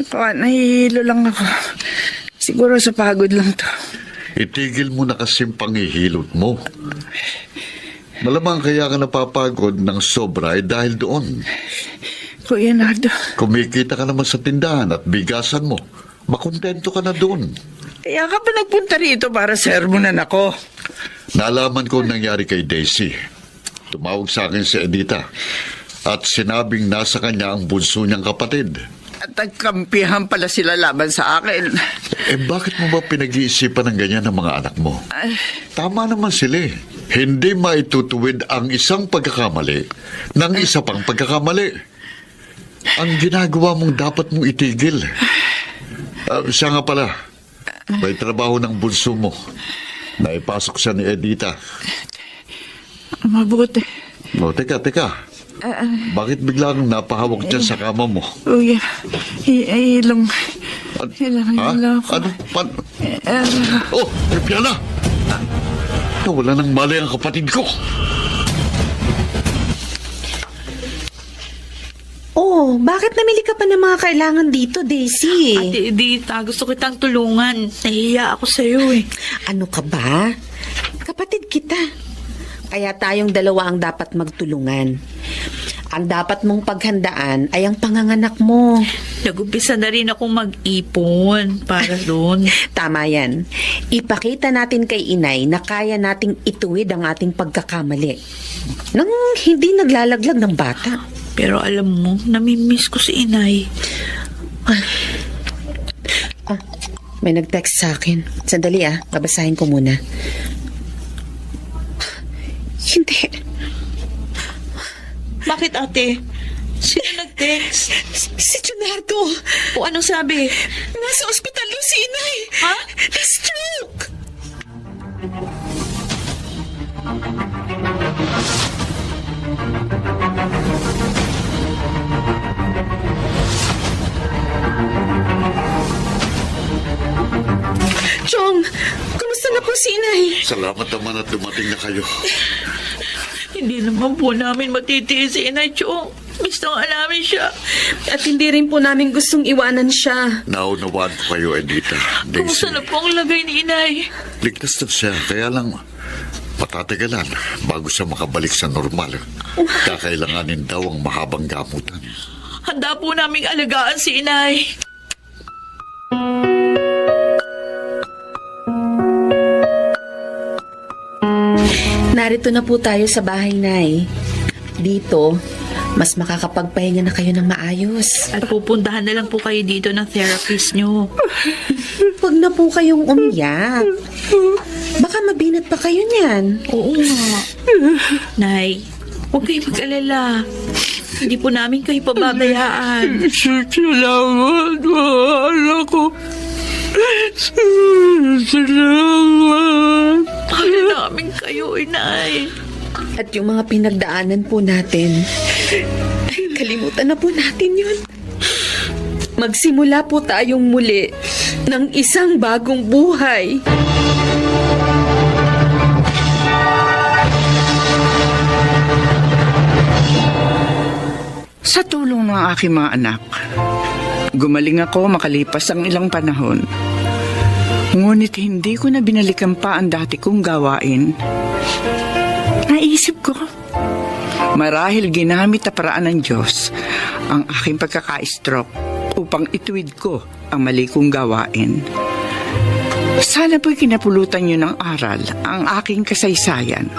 Nahihilo lang ako. Siguro sa pagod lang to. Itigil mo na kasing panghihilot mo. Malamang kaya ka napapagod ng sobra dahil doon. Kuya Nardo. Kumikita ka naman sa tindahan at bigasan mo. Makontento ka na doon. Kaya ka pa nagpunta rito para sermonan ako. Nalaman ko ang nangyari kay Daisy. Tumawag sa akin si Edita. at sinabing nasa kanya ang bunso niyang kapatid. At nagkampihan pala sila laban sa akin. Bakit mo ba pinag-iisipan ng ganyan ng mga anak mo? Tama naman sila eh. Hindi maitutuwid ang isang pagkakamali ng isa pang pagkakamali. Ang ginagawa mong dapat mong itigil. Siya nga pala, may trabaho ng bunso mo. Naipasok siya ni Edita. Mabuti. Teka. Bakit biglang napahawak dyan sa kama mo? Uy, ilong. Ha? Ano? Piana! Nawala ng malay ang kapatid ko. Oh, bakit namili ka pa ng mga kailangan dito, Daisy? Ate Edita, gusto kitang tulungan. Nahihiya ako sa'yo eh. Ano ka ba? Kapatid kita. Kaya tayong dalawa ang dapat magtulungan. Ang dapat mong paghandaan ay ang panganganak mo. Nag-umpisa na rin akong mag-ipon para doon. Tama yan. Ipakita natin kay inay na kaya nating ituwid ang ating pagkakamali. Nang hindi naglalaglag ng bata. Pero alam mo, namimiss ko si inay. May nag-text sa akin. Sandali babasahin ko muna. Hindi. Bakit ate? Sino nag-text? Si Junardo. O anong sabi? Nasa ospital yung si inay. Ha? Na-stroke. Chong, kumusta na po si inay? Salamat naman at dumating na kayo. Hindi naman po namin matitiis si inay, Chong. Gusto nga namin siya. At hindi rin po namin gustong iwanan siya. Naunawaan ko kayo, Edita. Kumusta na po ang lagay ni inay? Ligtas na siya, kaya lang patatagalan bago siya makabalik sa normal. Kakailanganin daw ang mahabang gamutan. Handa po naming alagaan si inay. Narito na po tayo sa bahay, Nay. Dito, mas makakapagpahinga na kayo ng maayos. At pupuntahan na lang po kayo dito ng therapist nyo. Huwag na po kayong umiyak. Baka mabinat pa kayo niyan. Oo nga. Nay, huwag kayong mag-alala. Hindi po namin kayo pababayaan. Salamat, mahal ko. Salamat. Mahal namin kayo, inay. At yung mga pinagdaanan po natin, kalimutan na po natin yun. Magsimula po tayong muli ng isang bagong buhay. Sa tulong ng aking mga anak, gumaling ako makalipas ang ilang panahon. Ngunit hindi ko na binalikan pa ang dati kong gawain. Naisip ko, marahil ginamit na paraan ng Diyos ang aking pagkaka-stroke upang ituwid ko ang mali kong gawain. Sana po'y kinapulutan niyo ng aral ang aking kasaysayan.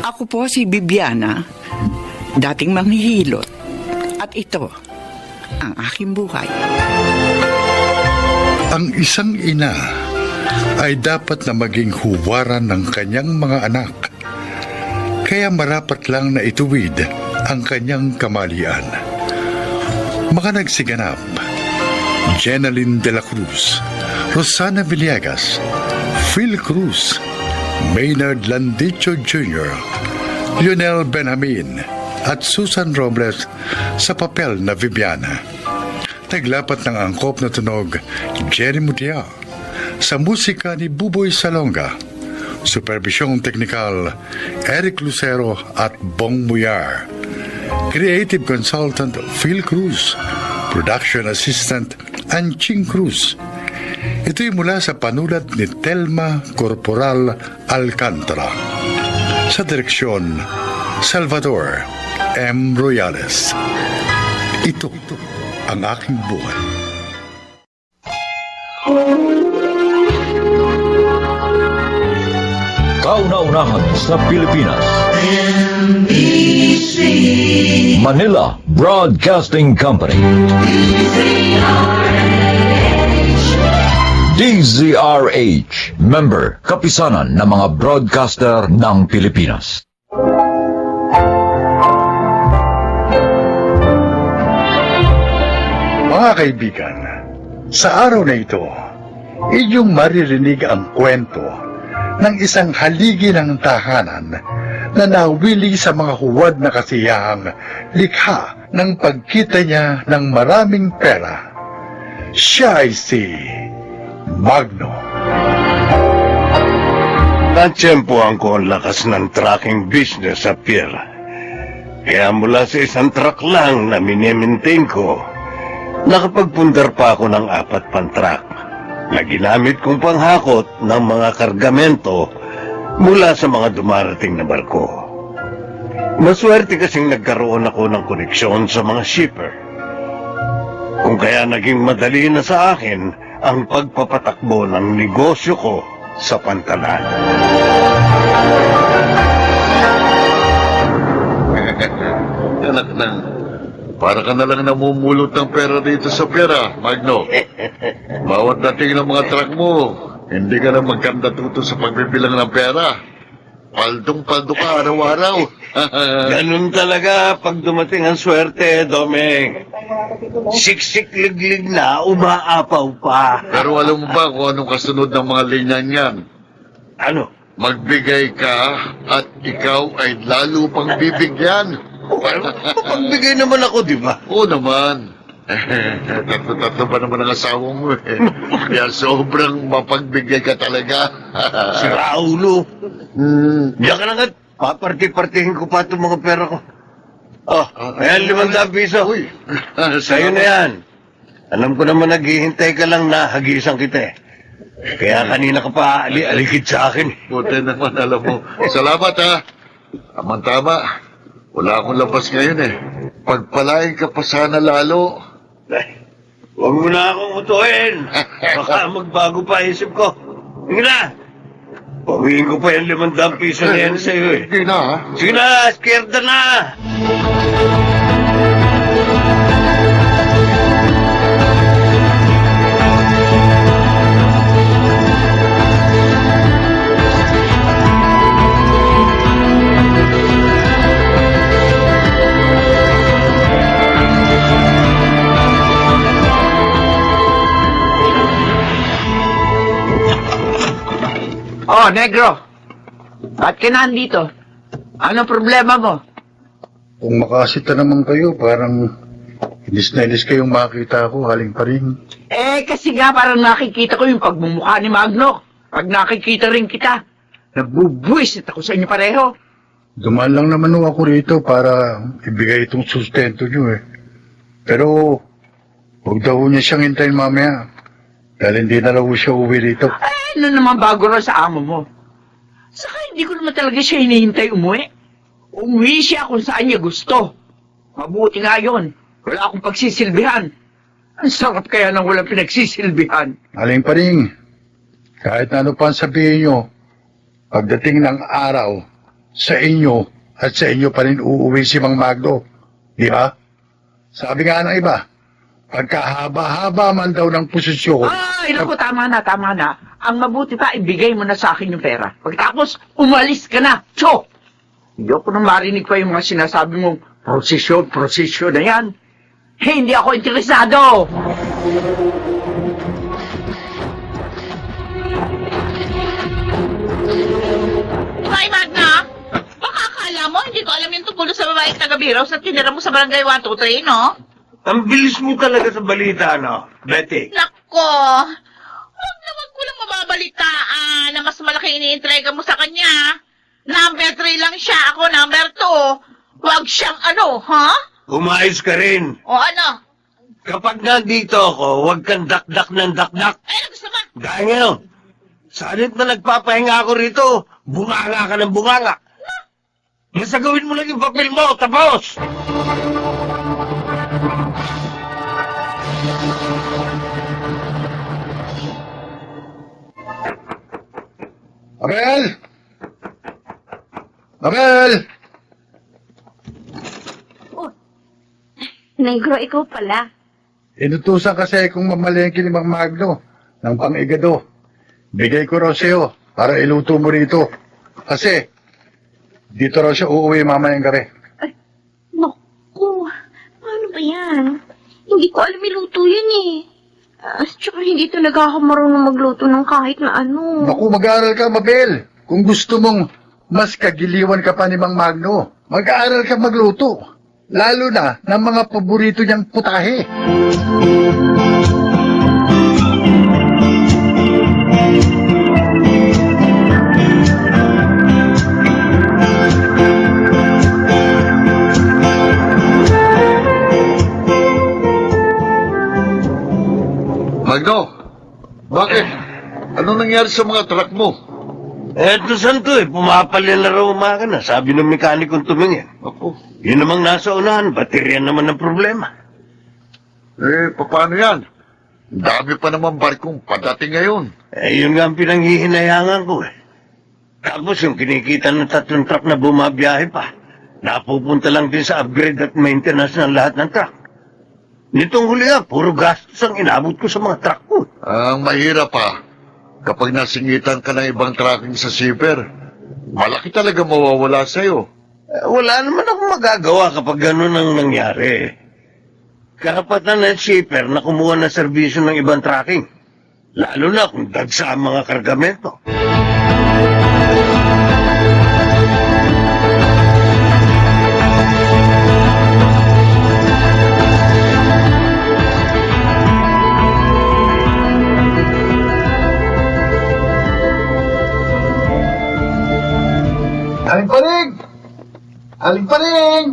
Ako po si Bibiana, dating manghihilot, at ito ang aking buhay. Ang isang ina ay dapat na maging huwaran ng kanyang mga anak. Kaya marapat lang na ituwid ang kanyang kamalian. Mga nagsiganap: Jenaline de la Cruz, Rosana Villegas, Phil Cruz, Maynard Landicho Jr., Lionel Benjamin, at Susan Robles sa papel na Viviana. Naglapat ng angkop na tunog Jerry Mutia, sa musika ni Buboy Salonga, supervisyong teknikal Eric Lucero at Bong Muyar, creative consultant Phil Cruz, production assistant Anching Cruz. Ito'y mula sa panulat ni Telma Corporal Alcantara. Sa direksyon Salvador M. Royales. Ito ang aking buhay. Kauna-unahan sa Pilipinas. NBC Manila Broadcasting Company. DZRH, member, kapisanan ng mga broadcaster ng Pilipinas. Mga kaibigan, sa araw na ito, inyong maririnig ang kwento ng isang haligi ng tahanan na nawili sa mga huwad na kasiyahang likha ng pagkita niya ng maraming pera. Siya ay si Magno. Natsyempohan ko ang lakas ng trucking business sa pier. Kaya mula sa isang truck lang na minimaintain ko, nakapagpundar pa ako ng 4 pang truck na ginamit kong panghakot ng mga kargamento mula sa mga dumarating na barko. Maswerte kasing nagkaroon ako ng koneksyon sa mga shipper. Kung kaya naging madali na sa akin ang pagpapatakbo ng negosyo ko sa pantalan. Anak na, para ka na lang namumulot ng pera dito sa pera, Magno. Bawat dating ng mga truck mo, hindi ka na magkandatuto sa pagbibilang ng pera. Paldong-paldo ka araw-araw. Ganun talaga pag dumating ang swerte, Domeng. Siksik-liglig na, umaapaw pa. Pero alam mo ba kung anong kasunod ng mga linya niyan? Ano? Magbigay ka at ikaw ay lalo pang bibigyan. Pagbigay naman ako, di ba? Oo naman. Tatlo-tatlo pa naman ang asawa mo eh. Kaya sobrang mapagbigay ka talaga. Si Raulo. Diyan ka na nga. Paparti-partihin ko pa itong mga pera ko. Oh, ayan, 500 piso. Uy. Sa'yo na yan. Alam ko naman naghihintay ka lang na hagisan kita eh. Kaya kanina ka pa alikid sa akin. Buti naman alam mo. Salamat ha. Tama-tama. Wala akong labas ngayon eh. Pagpalain ka pa sana lalo. Huwag mo na akong utuhin. Baka magbago pa isip ko. Sige na. Pawiin ko pa yung 500 piso na yan sa'yo eh. Sige na ha. Sige na, scared na. Oh, negro. Ba't ka nandito? Anong problema mo? Kung makasita naman kayo, parang inis na inis kayong makita ako, haling pa rin. Kasi nga parang nakikita ko yung pagmumukha ni Magno. Pag nakikita rin kita, nabubwisit ako sa inyo pareho. Dumaan lang naman ako rito para ibigay itong sustento nyo eh. Pero, huwag daw niya siyang hintayin mamaya. Dahil hindi na raw siya uwi rito. Ano naman bago rin sa amo mo? Saka hindi ko naman talaga siya hinihintay umuwi. Umuwi siya kung saan niya gusto. Mabuti nga yun. Wala akong pagsisilbihan. Ang sarap kaya nang walang pinagsisilbihan. Haling pa rin. Kahit na ano pa ang sabihin nyo, pagdating ng araw, sa inyo at sa inyo pa rin uuwi si Mang Magno. Di ba? Sabi nga ng iba, pagkahaba-haba man daw ng posisyon. Ay, naku, tama na, tama na. Ang mabuti pa, ibigay mo na sa akin yung pera. Pagkatapos, umalis ka na. Cho! Hindi ako nang marinig pa yung mga sinasabi mong prosesyon na yan. Hindi ako interesado. Ay, Magna! Baka akala mo, hindi ko alam yung tungkol sa babaeng taga-Biros at tinira mo sa barangay 123, no? Ang bilis mo talaga sa balita, no, Betty? Nako! Wag ko lang mababalitaan na mas malaki iniintrega mo sa kanya. Number 3 lang siya, ako number 2. Huwag siyang ano, ha? Umayos ka rin. O ano? Kapag nandito ako, huwag kang dakdak ng dakdak. Ay, ano gusto mo? Dahil ngayon, sanit na nagpapahinga ako rito, bunganga ka ng bunganga. Basta gawin mo lang yung papel mo, tapos! Abel! Abel! Negro, ikaw pala. Inutusan kasi kung mamalengke ni Mang Magno ng pang-igado. Bigay ko raw sa'yo para iluto mo rito. Kasi dito raw siya uuwi mamayang gabi. Naku, ano ba yan? Hindi ko alam iluto yan eh. Tsaka hindi talaga ako marunong magluto ng kahit na ano. Naku, mag-aaral ka, Mabel. Kung gusto mong mas kagiliwan ka pa ni Mang Magno, mag-aaral ka magluto. Lalo na ng mga paborito niyang putahe. Magno, bakit? Anong nangyari sa mga truck mo? Eto santo pumapalya na raw makina. Sabi ng mekanikong tumingin. Ako. Yun namang nasa unahan, baterya naman ang problema. Paano yan? Dami pa naman barkong padating ngayon. Yun nga ang pinanghihinayangan ko Tapos yung kinikita ng 3 truck na bumabiyahe pa, napupunta lang din sa upgrade at maintenance ng lahat ng truck. Nitong huli puro gastos ang inabot ko sa mga truck ko. Ang mahirap pa, kapag nasingitan ka ng ibang trucking sa shipper, malaki talaga mawawala sa'yo. Wala naman akong magagawa kapag gano'n ang nangyari. Karapatan ng shipper na kumuha ng serbisyo ng ibang trucking. Lalo na kung dagsa ang mga kargamento. Aling Paring! Aling Paring!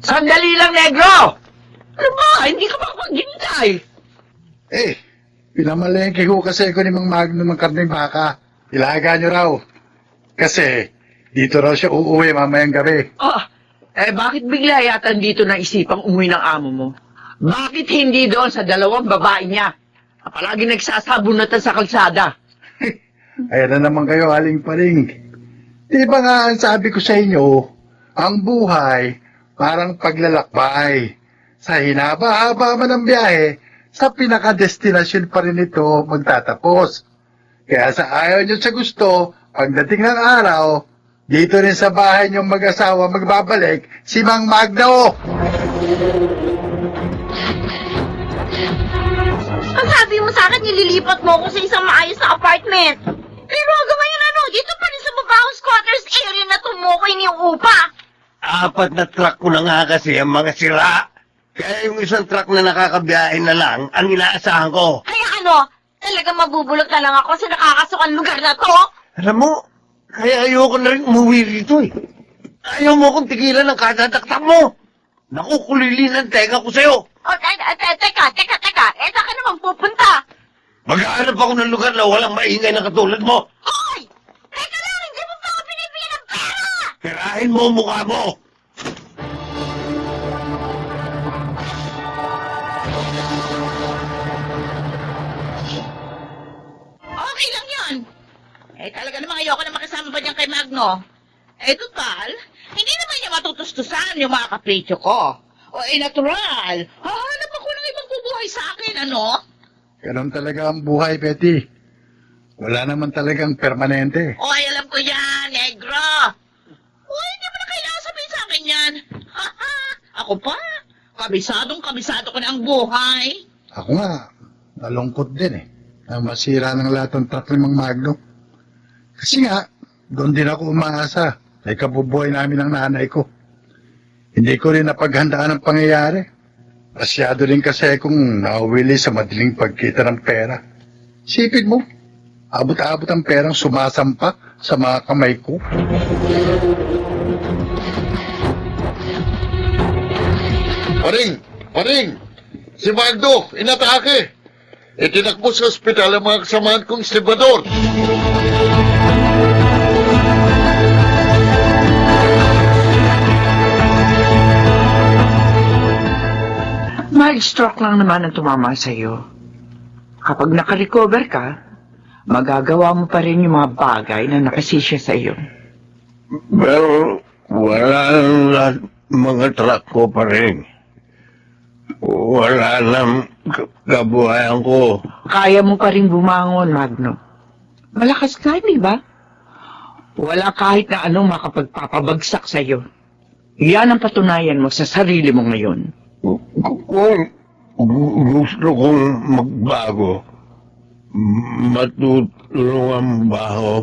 Sandali lang, Negro! Ano ba? Hindi ka maghintay. Pinamalengke ko kasi ko ni Mang Magno ng karneng baka. Ilaga nyo raw. Kasi dito raw siya uuwi mamayang gabi. Bakit bigla yata dito na isipang umuwi ng amo mo? Bakit hindi doon sa 2 babae niya? Palagi nagsasabunatan sa kalsada. Ayan na naman kayo, Aling Paring. Di ba nga ang sabi ko sa inyo, ang buhay parang paglalakbay. Sa hinaba-haba man ang biyahe, sa pinakadestinasyon pa rin ito magtatapos. Kaya sa ayaw nyo sa gusto, pagdating ng araw, dito rin sa bahay nyong mag-asawa magbabalik si Mang Magno. Ang sabi mo sa akin, nililipat mo ako sa isang maayos na apartment. Pero hanggang ngayon dito pa rin sa mabahong squatters area na tumukoy niyong upa. 4 na truck ko na nga kasi ang mga sira. Kaya yung isang truck na nakakabiyahe na lang, ang inaasahan ko. Kaya talagang mabubulot na lang ako sa nakakasukang lugar na to. Alam mo, kaya ayoko na rin umuwi rito Ayaw mo akong tigilan ng kadadaktak mo. Nakukulili ng tenga ko sa'yo. Teka. Saan ka naman pupunta? Maghahanap ako ng lugar na walang maingay na katulad mo. Hoy! Teka lang, hindi mo pa ako binibigyan ng pera! Tirahin mo ang mukha mo. Okay lang yun. Talaga namang ayoko na makisama pa dyan kay Magno. Total, hindi naman niya matutustusan yung mga kapritsyo ko. Natural. Hahanap ako ng ibang bubuhay sa akin, ano? Ganun talaga ang buhay, Betty. Wala naman talagang permanente. Alam ko yan, Negro. Hindi mo na kailangan sabihin sa akin yan. Ako pa, kabisado ko na ang buhay. Ako nga, nalungkot din na masira ng lahat ng truck ni Mang Magno. Kasi nga, doon din ako umaasa sa ikabubuhay namin ng nanay ko. Hindi ko rin napaghandaan ang pangyayari. Masyado rin kasi kung nauwili sa madaling pagkita ng pera. Sipin mo, abot-abot ang perang sumasampa sa mga kamay ko. Paring! Si Magno, inatake! Itinakbo sa ospital ang mga kasamahan kong estibador. Mild stroke lang naman ang tumama sa'yo. Kapag nakarecover ka, magagawa mo pa rin yung mga bagay na nakasisya sa iyo. Pero wala ang mga truck ko pa rin. Wala nang kabuhayan ko. Kaya mo pa rin bumangon, Magno. Malakas ka, di ba? Wala kahit na anong makapagpapabagsak sa'yo. Yan ang patunayan mo sa sarili mo ngayon. Kung gusto kong magbago, matutulungan mo ba ako?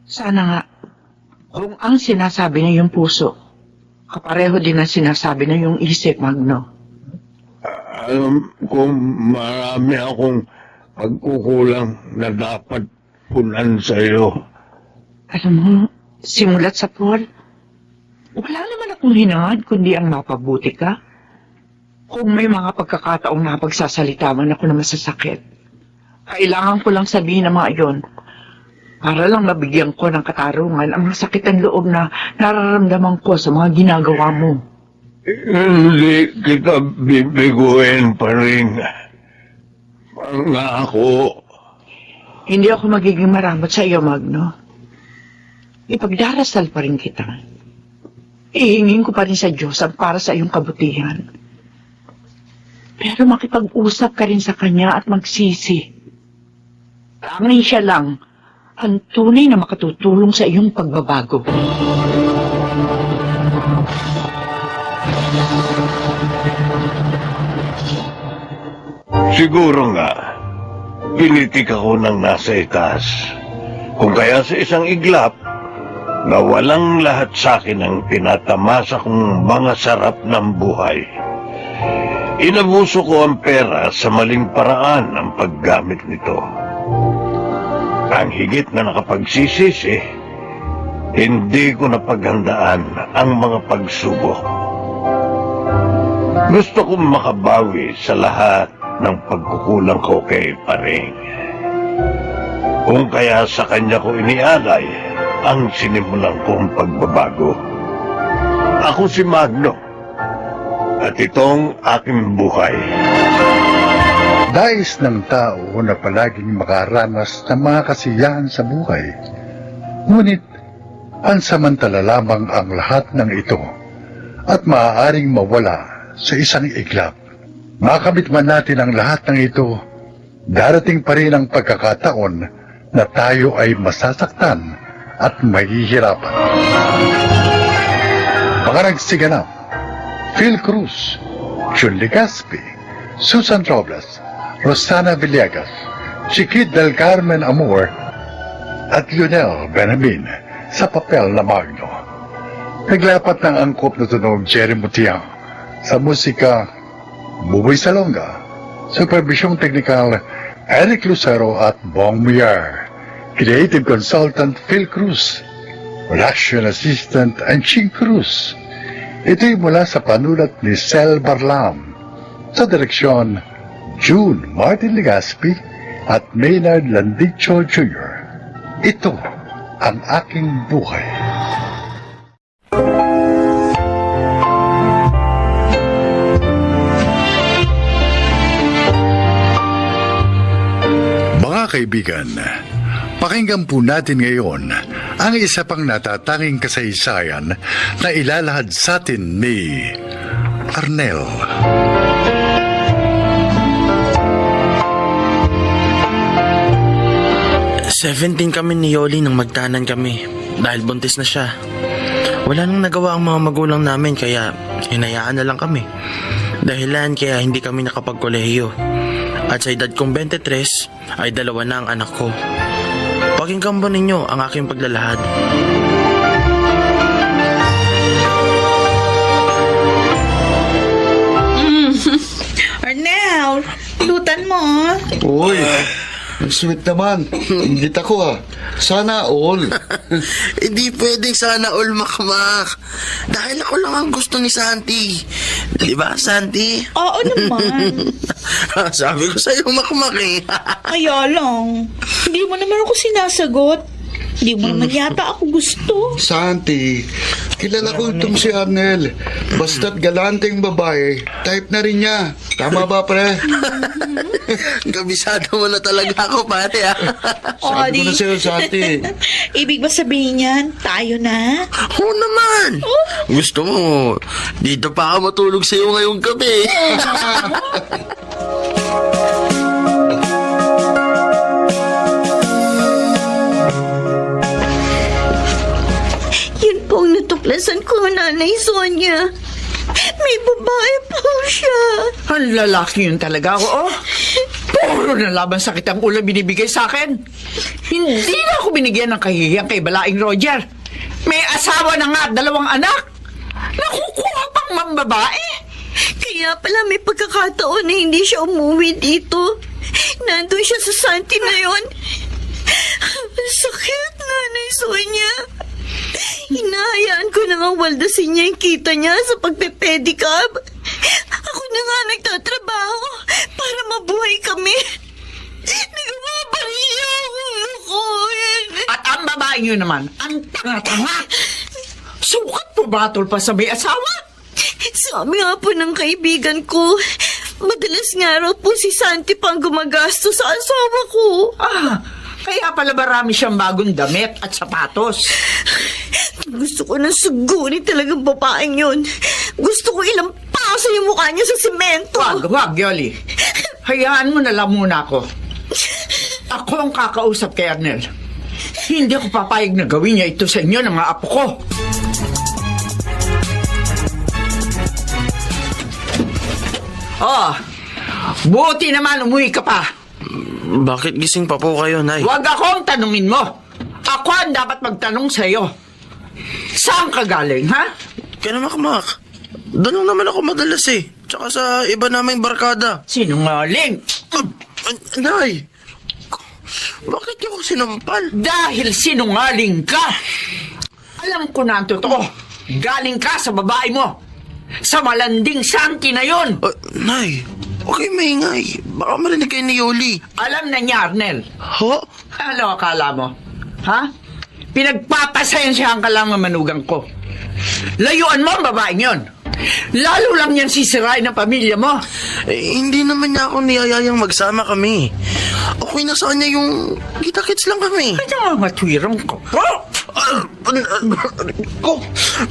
Sana nga, kung ang sinasabi na yung puso, kapareho din ang sinasabi na yung isip, Magno. Alam kong marami akong pagkukulang na dapat punan sa'yo. Alam mo, simulat sa Paul, wala naman akong hinangad kundi ang mapabuti ka. Kung may mga pagkakataong napagsasalita man ako na masasakit, kailangan ko lang sabihin ang mga iyon para lang mabigyan ko ng katarungan ang masakit ang loob na nararamdaman ko sa mga ginagawa mo. Hindi kita bibiguin pa rin. Pangako. Hindi ako magiging maramot sa iyo, Magno. Ipagdarasal pa rin kita. Ihingin ko pa rin sa Diyos ang para sa iyong kabutihan. Pero makipag-usap ka rin sa Kanya at magsisi. Tanging siya lang ang tunay na makatutulong sa iyong pagbabago. Siguro nga, pinitik ako ng nasa itaas. Kung kaya sa isang iglap, na walang lahat sa akin ang tinatamasa kong mga sarap ng buhay. Inabuso ko ang pera sa maling paraan ang paggamit nito. Ang higit na nakapagsisisi, hindi ko napaghandaan ang mga pagsubok. Gusto kong makabawi sa lahat ng pagkukulang ko kay Paring. Kung kaya sa kanya ko inialay ang sinimulan kong pagbabago. Ako si Magno, at itong aking buhay. Dais ng tao na palaging makaranas ng mga kasiyahan sa buhay. Ngunit, pansamantala lamang ang lahat ng ito at maaaring mawala sa isang iglap. Makamit man natin ang lahat ng ito, darating pa rin ang pagkakataon na tayo ay masasaktan at mahihirapan. Mga nagsiganap, Phil Cruz, Jun Legaspi, Susan Robles, Rosana Villegas, Chiquit del Carmen Amor, at Lionel Benjamin sa papel na Magno. Naglapat ng angkop na tunog Jerry Mutiang sa musika Buboy Salonga, supervisyong teknikal Eric Lucero at Bong Muyar, creative consultant Phil Cruz, production assistant Anching Cruz. Ito'y mula sa panulat ni Sel Barlam, sa direksyon June Martin Legaspi at Maynard Landicho Jr. Ito ang aking buhay. Mga kaibigan, pakinggan po natin ngayon ang isa pang natatanging kasaysayan na ilalahad sa atin ni Arnel. Seventeen kami ni Yoli nang magtanan kami dahil buntis na siya. Wala nang nagawa ang mga magulang namin kaya hinayaan na lang kami. Dahilan kaya hindi kami nakapagkolehiyo. At sa edad kong 23 ay 2 na ang anak ko. Pakinggan po ninyo ang aking paglalahad. Arnel, lutan mo. Uy, ang sweet naman. Ingit ako Sana all. Hindi pwedeng sana all, Makmak. Dahil ako lang ang gusto ni Santi. Di ba, Santi? Oo naman. Sabi ko sa'yo, Makmak eh. Kaya lang, hindi mo naman ako sinasagot. Di mo naman yata ako gusto. Santi, kilala ko itong si Arnel. Basta't galanteng babae, type na rin niya. Tama ba, pre? Kabisado mo na talaga ako, pare, ah. Sabi ko na sa'yo, Santi. Ibig ba sabihin yan, tayo na? Oo naman. Gusto mo, dito pa ako matulog sa'yo ngayong gabi. Yun po ang natuklasan ko, Nanay Sonia. May babae po siya. Ang lalaki yun talaga, oo. Puro na laban sakit ang ulo binibigay sa akin. Hindi na ako binigyan ng kahihiyang kay Balaing Roger. May asawa na nga at 2 anak. Nakukuha pang mambabae. Kaya pala may pagkakataon na hindi siya umuwi dito. Nandun siya sa Santi na yun. Ang sakit, Nanay Sonia. Hinahayaan ko na nga waldasin niya yung kita niya sa pagpe-pedicab. Ako na nga nagtatrabaho para mabuhay kami. Nagmabariya ako. At ang babae nyo naman, ang tanga-tanga. Sukat po batol pa sa may asawa. Sabi nga po ng kaibigan ko, madalas nga raw po si Santi pang gumagastos sa asawa ko. Kaya pala marami siyang bagong damit at sapatos. Gusto ko nang sugurin talagang babaeng yun. Gusto ko ilampasan yung mukha niya sa simento. Wag, Yoli. Hayaan mo na lang muna ako. Ako ang kakausap kay Arnel. Hindi ako papayag na gawin niya ito sa inyo ng mga apo ko. Buti naman umuwi ka pa. Bakit gising pa po kayo, Nay? Huwag akong tanungin mo. Ako ang dapat magtanong sa iyo. Saan ka galing, ha? Kaya naman, Mak. Doon lang naman ako madalas eh. Tsaka sa iba naming barkada. Sinungaling! Nay, bakit niyo ako sinampal? Dahil sinungaling ka! Alam ko na ang totoo. Galing ka sa babae mo. Sa malanding Santi na yon. Nay, okay maingay. Baka marinig kayo ni Yoli. Alam na niya, Arnel. Ho? Ano akala mo? Ha? Pinagpapasensyahan ka lang ng manugang ko. Layuan mo ang babaeng yon. Lalo lang yan sisirain ng pamilya mo. Hindi naman niya ako niyayayang magsama kami. Okay na sa kanya yung kita-kits lang kami. Ano ang matwirang ko?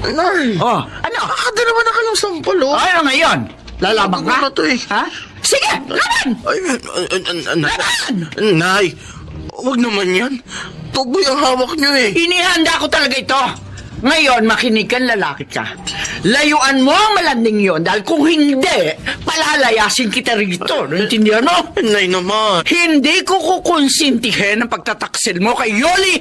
Nay! Ano? Nakadalawa na kayong sampal, oh. Ano ngayon? Lalabang ka? Ano to eh? Ha? Sige! Laban! Nay! Huwag naman yan. Tuboy ang hawak niyo eh. Inihanda ko talaga ito. Ngayon, makinig kang lalaki ka. Layuan mo ang malanding yon dahil kung hindi, palalayasin kita rito. Naintindihan mo? Nay naman. Hindi ko kukonsintihin ang pagtataksil mo kay Yoli.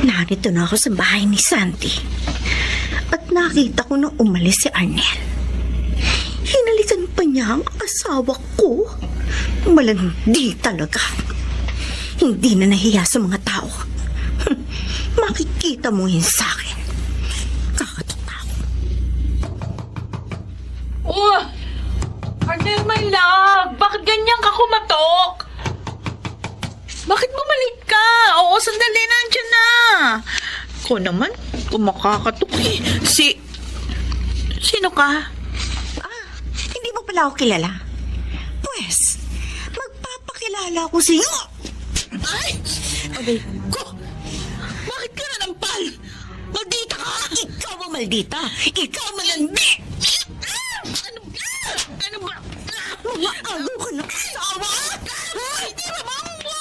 Narito na ako sa bahay ni Santi. At nakita ko na umalis si Arnel. Hinalikan pa niya ang asawa ko. Malandi talaga. Hindi na nahiya sa mga tao. Makikita mo yun sa akin. Kakatawa. Oh! Arnel, my love! Bakit ganyan ka kumatok? Bakit bumalik ka? Oo, sandali na, andyan na. Ko naman, kumakakatok eh. Sino ka? Hindi mo pala ako kilala? Pwes, magpapakilala ko sa iyo. Ay! Abay, Bakit ka nanampal? Maldita ka! ikaw ang maldita. Ikaw malandi. Ano ba? Maago ka ng asawa. Hindi ba mambo?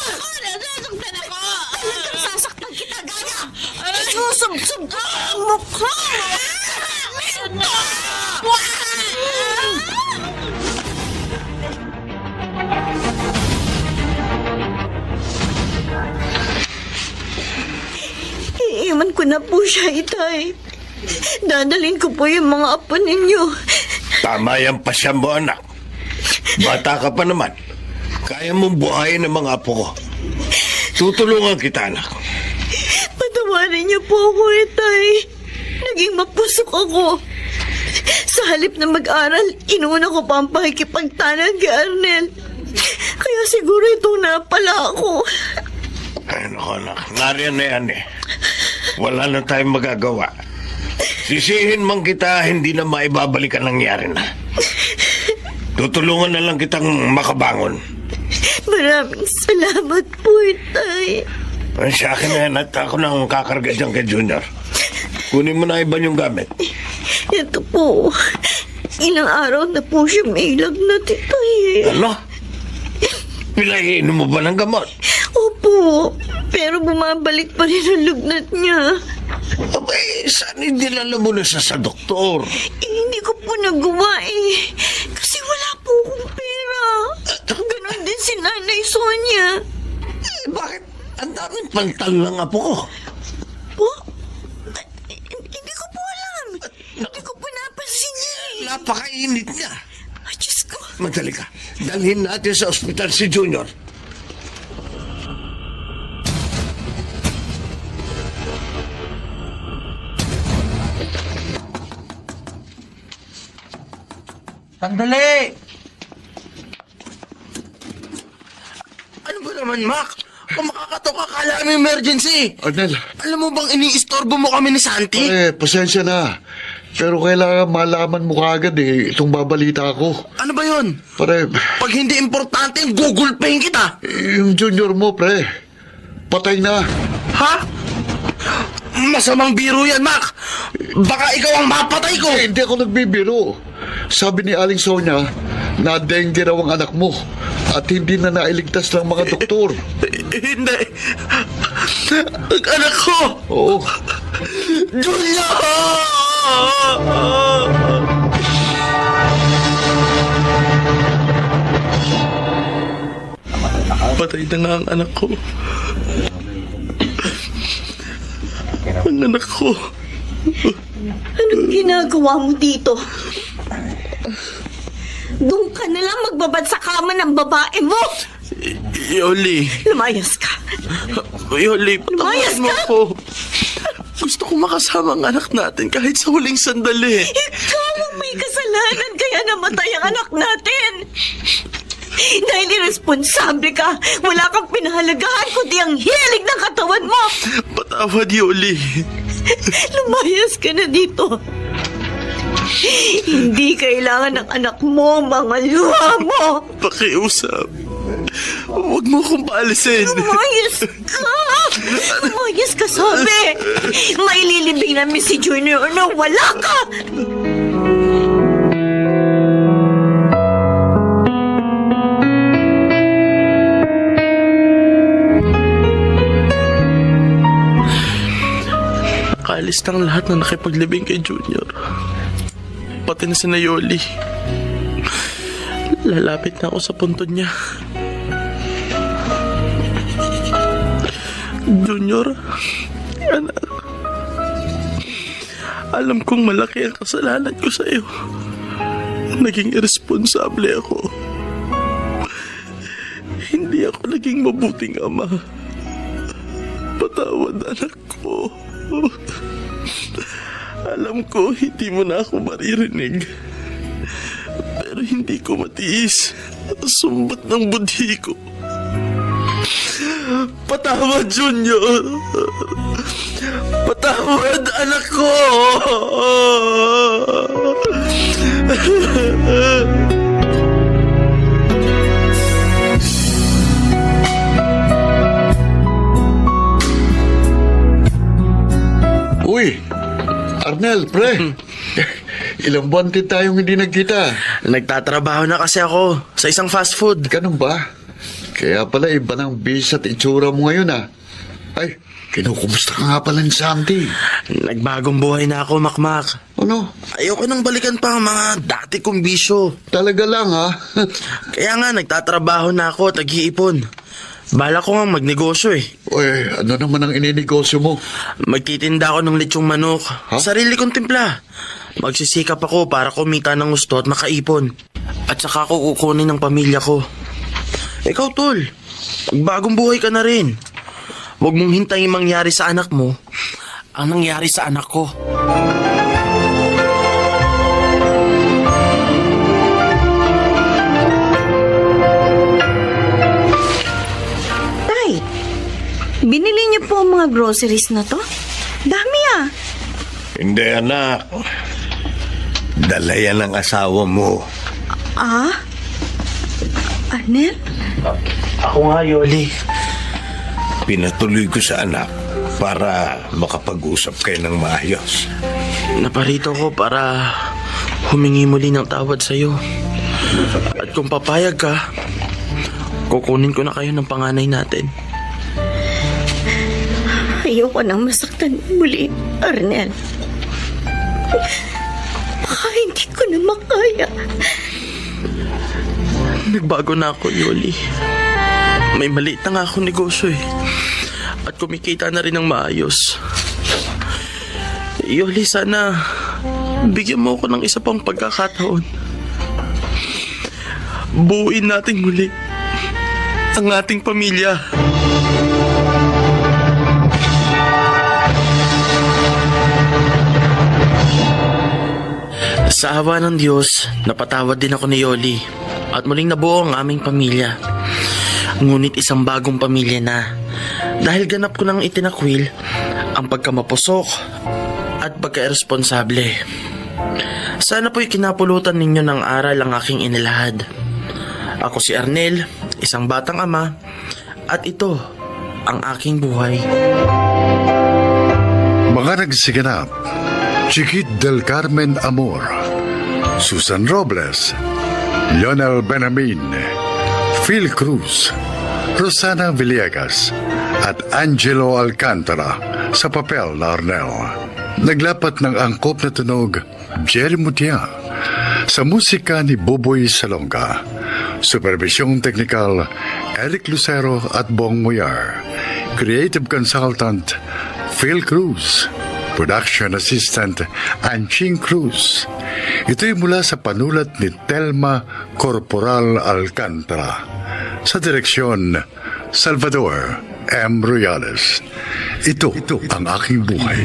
Nasasaktan ako! Talagang sasaktan kita, Gaya. Isusubsub ko ang mukha. Iiwan ko na po siya, Itay. Dadalhin ko po yung mga apo ninyo. Tama yan pa siya mo, anak. Bata ka pa naman. Kaya mong buhayin ang mga apo ko. Tutulungan kita, anak. Patawarin niyo po ako, Itay. Naging mapusok ako. Sa halip na mag-aral, inuna ko pa ang pakikipagtanan kay Arnel. Kaya siguro itong napala ako. Ay, naku, anak. Nariyan na yan eh. Wala na tayong magagawa. Sisihin man kita, hindi na maibabalik ang nangyari na. Tutulungan na lang kitang makabangon. Maraming salamat po, Itay. Ay, sa akin na yan at ako nang kakarga dyan kay Junior. Kunin mo na iba yung gamit. Ito po. Ilang araw na po siya may lagnat, Itay. Ano? Pinaiinom mo ba ng gamot? Opo, pero bumabalik pa rin ang lagnat niya. Abay, saan dinala mo na sa doktor? Hindi ko po nagawa eh. Kasi wala po akong pera. Ganon din si Nanay Sonia. Bakit? Ang daming pantal ng apo ko. Po? Hindi ko po alam. Hindi ko po napansin niya eh. Napakainit niya. Ay, Diyos ko. Madali ka. Dalhin natin sa ospital si Junior. Sandali! Ano ba naman, Mac? Kung makakatok ka, kala mo emergency. Arnel. Alam mo bang iniistorbo mo kami ni Santi? Pasensya na. Pero kailangan malaman mo kagad itong babalita ko. Ano ba yun? Pare, Pag hindi importante, gugulpahin kita. yung Junior mo, pre, patay na. Ha? Masamang biro yan, Mac. Baka ikaw ang mapatay ko. Hindi ako nagbibiro. Sabi ni Aling Sonia, na dengue raw ang anak mo at hindi na nailigtas ng mga doktor. Hindi. Ang anak ko. Oo. Julia! Patay na nga ang anak ko. Ang anak ko. Anong ginagawa mo dito? Doon ka na lang magbabad sa kama ng babae mo! Yoli. Lumayas ka! Yoli, Lumayas patawarin mo ka! ako. Gusto ko makasama ang anak natin kahit sa huling sandali. Ikaw ang may kasalanan kaya namatay ang anak natin! Dahil irresponsable ka, wala kang pinahalagahan kundi ang hilig ng katawan mo! Patawad, Yoli. Lumayas ka na dito! Hindi kailangan ng anak mo, mga luha mo! Pakiusap. Huwag mo akong paalisin. Lumayas ka! Lumayas ka, sabi! Maililibing namin si Junior na wala ka! Nakaalis ng lahat na nakipaglibing kay Junior. Pati na si Nayoli. Lalapit na ako sa puntod niya. Junior, anak. Alam kong malaki ang kasalanan ko sa iyo. Naging irresponsable ako. Hindi ako naging mabuting ama. Patawad, anak ko. Alam ko, hindi mo na ako maririnig. Pero hindi ko matiis. Sumbat ng budhi ko. Patawad, Junior. Patawad, anak ko. Uy, Arnel, pre. Ilang buwan din tayong hindi nagkita. Nagtatrabaho na kasi ako sa isang fast food. Ganun ba? Kaya pala iba ng bis at itsura mo ngayon Ay, kinukumusta ka nga pala ni Santi. Nagbagong buhay na ako, Makmak. Ano? Ayoko nang balikan pa ang mga dati kong bisyo. Talaga lang Kaya nga, nagtatrabaho na ako at nag-iipon. Bala ko nga magnegosyo Uy, ano naman ang ininegosyo mo? Magtitinda ako ng lechong manok. Sarili kong timpla. Magsisikap ako para kumita ng gusto at makaipon. At saka ako kukunin ng pamilya ko. Ikaw, Tol. Magbagong buhay ka na rin. Huwag mong hintayin mangyari sa anak mo ang nangyari sa anak ko. Binili niyo po ang mga groceries na to? Dami ah. Hindi, anak. Dala yan ang asawa mo. Ah? Arnel? Ako nga, Yoli. Pinatuloy ko sa anak para makapag-usap kayo ng maayos. Naparito ko para humingi muli ng tawad sa'yo. At kung papayag ka, kukunin ko na kayo ng panganay natin. Ayoko nang masaktan muli, Arnel. Baka hindi ko na makaya. Nagbago na ako, Yoli. May maliit na nga akong negosyo eh. At kumikita na rin ng maayos. Yoli, sana bigyan mo ako ng isa pang pagkakataon. Buuin natin muli ang ating pamilya. Sa awa ng Diyos, napatawad din ako ni Yoli at muling nabuo ang aming pamilya. Ngunit isang bagong pamilya na dahil ganap ko nang itinakwil ang pagkamapusok at pagkairesponsable. Sana po'y kinapulutan ninyo ng aral ang aking inilahad. Ako si Arnel, isang batang ama, at ito ang aking buhay. Mga nagsiganap, Chiquit del Carmen Amor, Susan Robles, Lionel Benamin, Phil Cruz, Rosana Villegas, at Angelo Alcantara sa papel na Arnel. Naglapat ng angkop na tunog, Jerry Mutia, sa musika ni Boboy Salonga. Supervisyong teknikal, Eric Lucero at Bong Muyar. Creative Consultant, Phil Cruz. Production Assistant, Anching Cruz. Ito'y mula sa panulat ni Telma Corporal Alcantara. Sa direksyon, Salvador M. Royales. Ito ang aking buhay.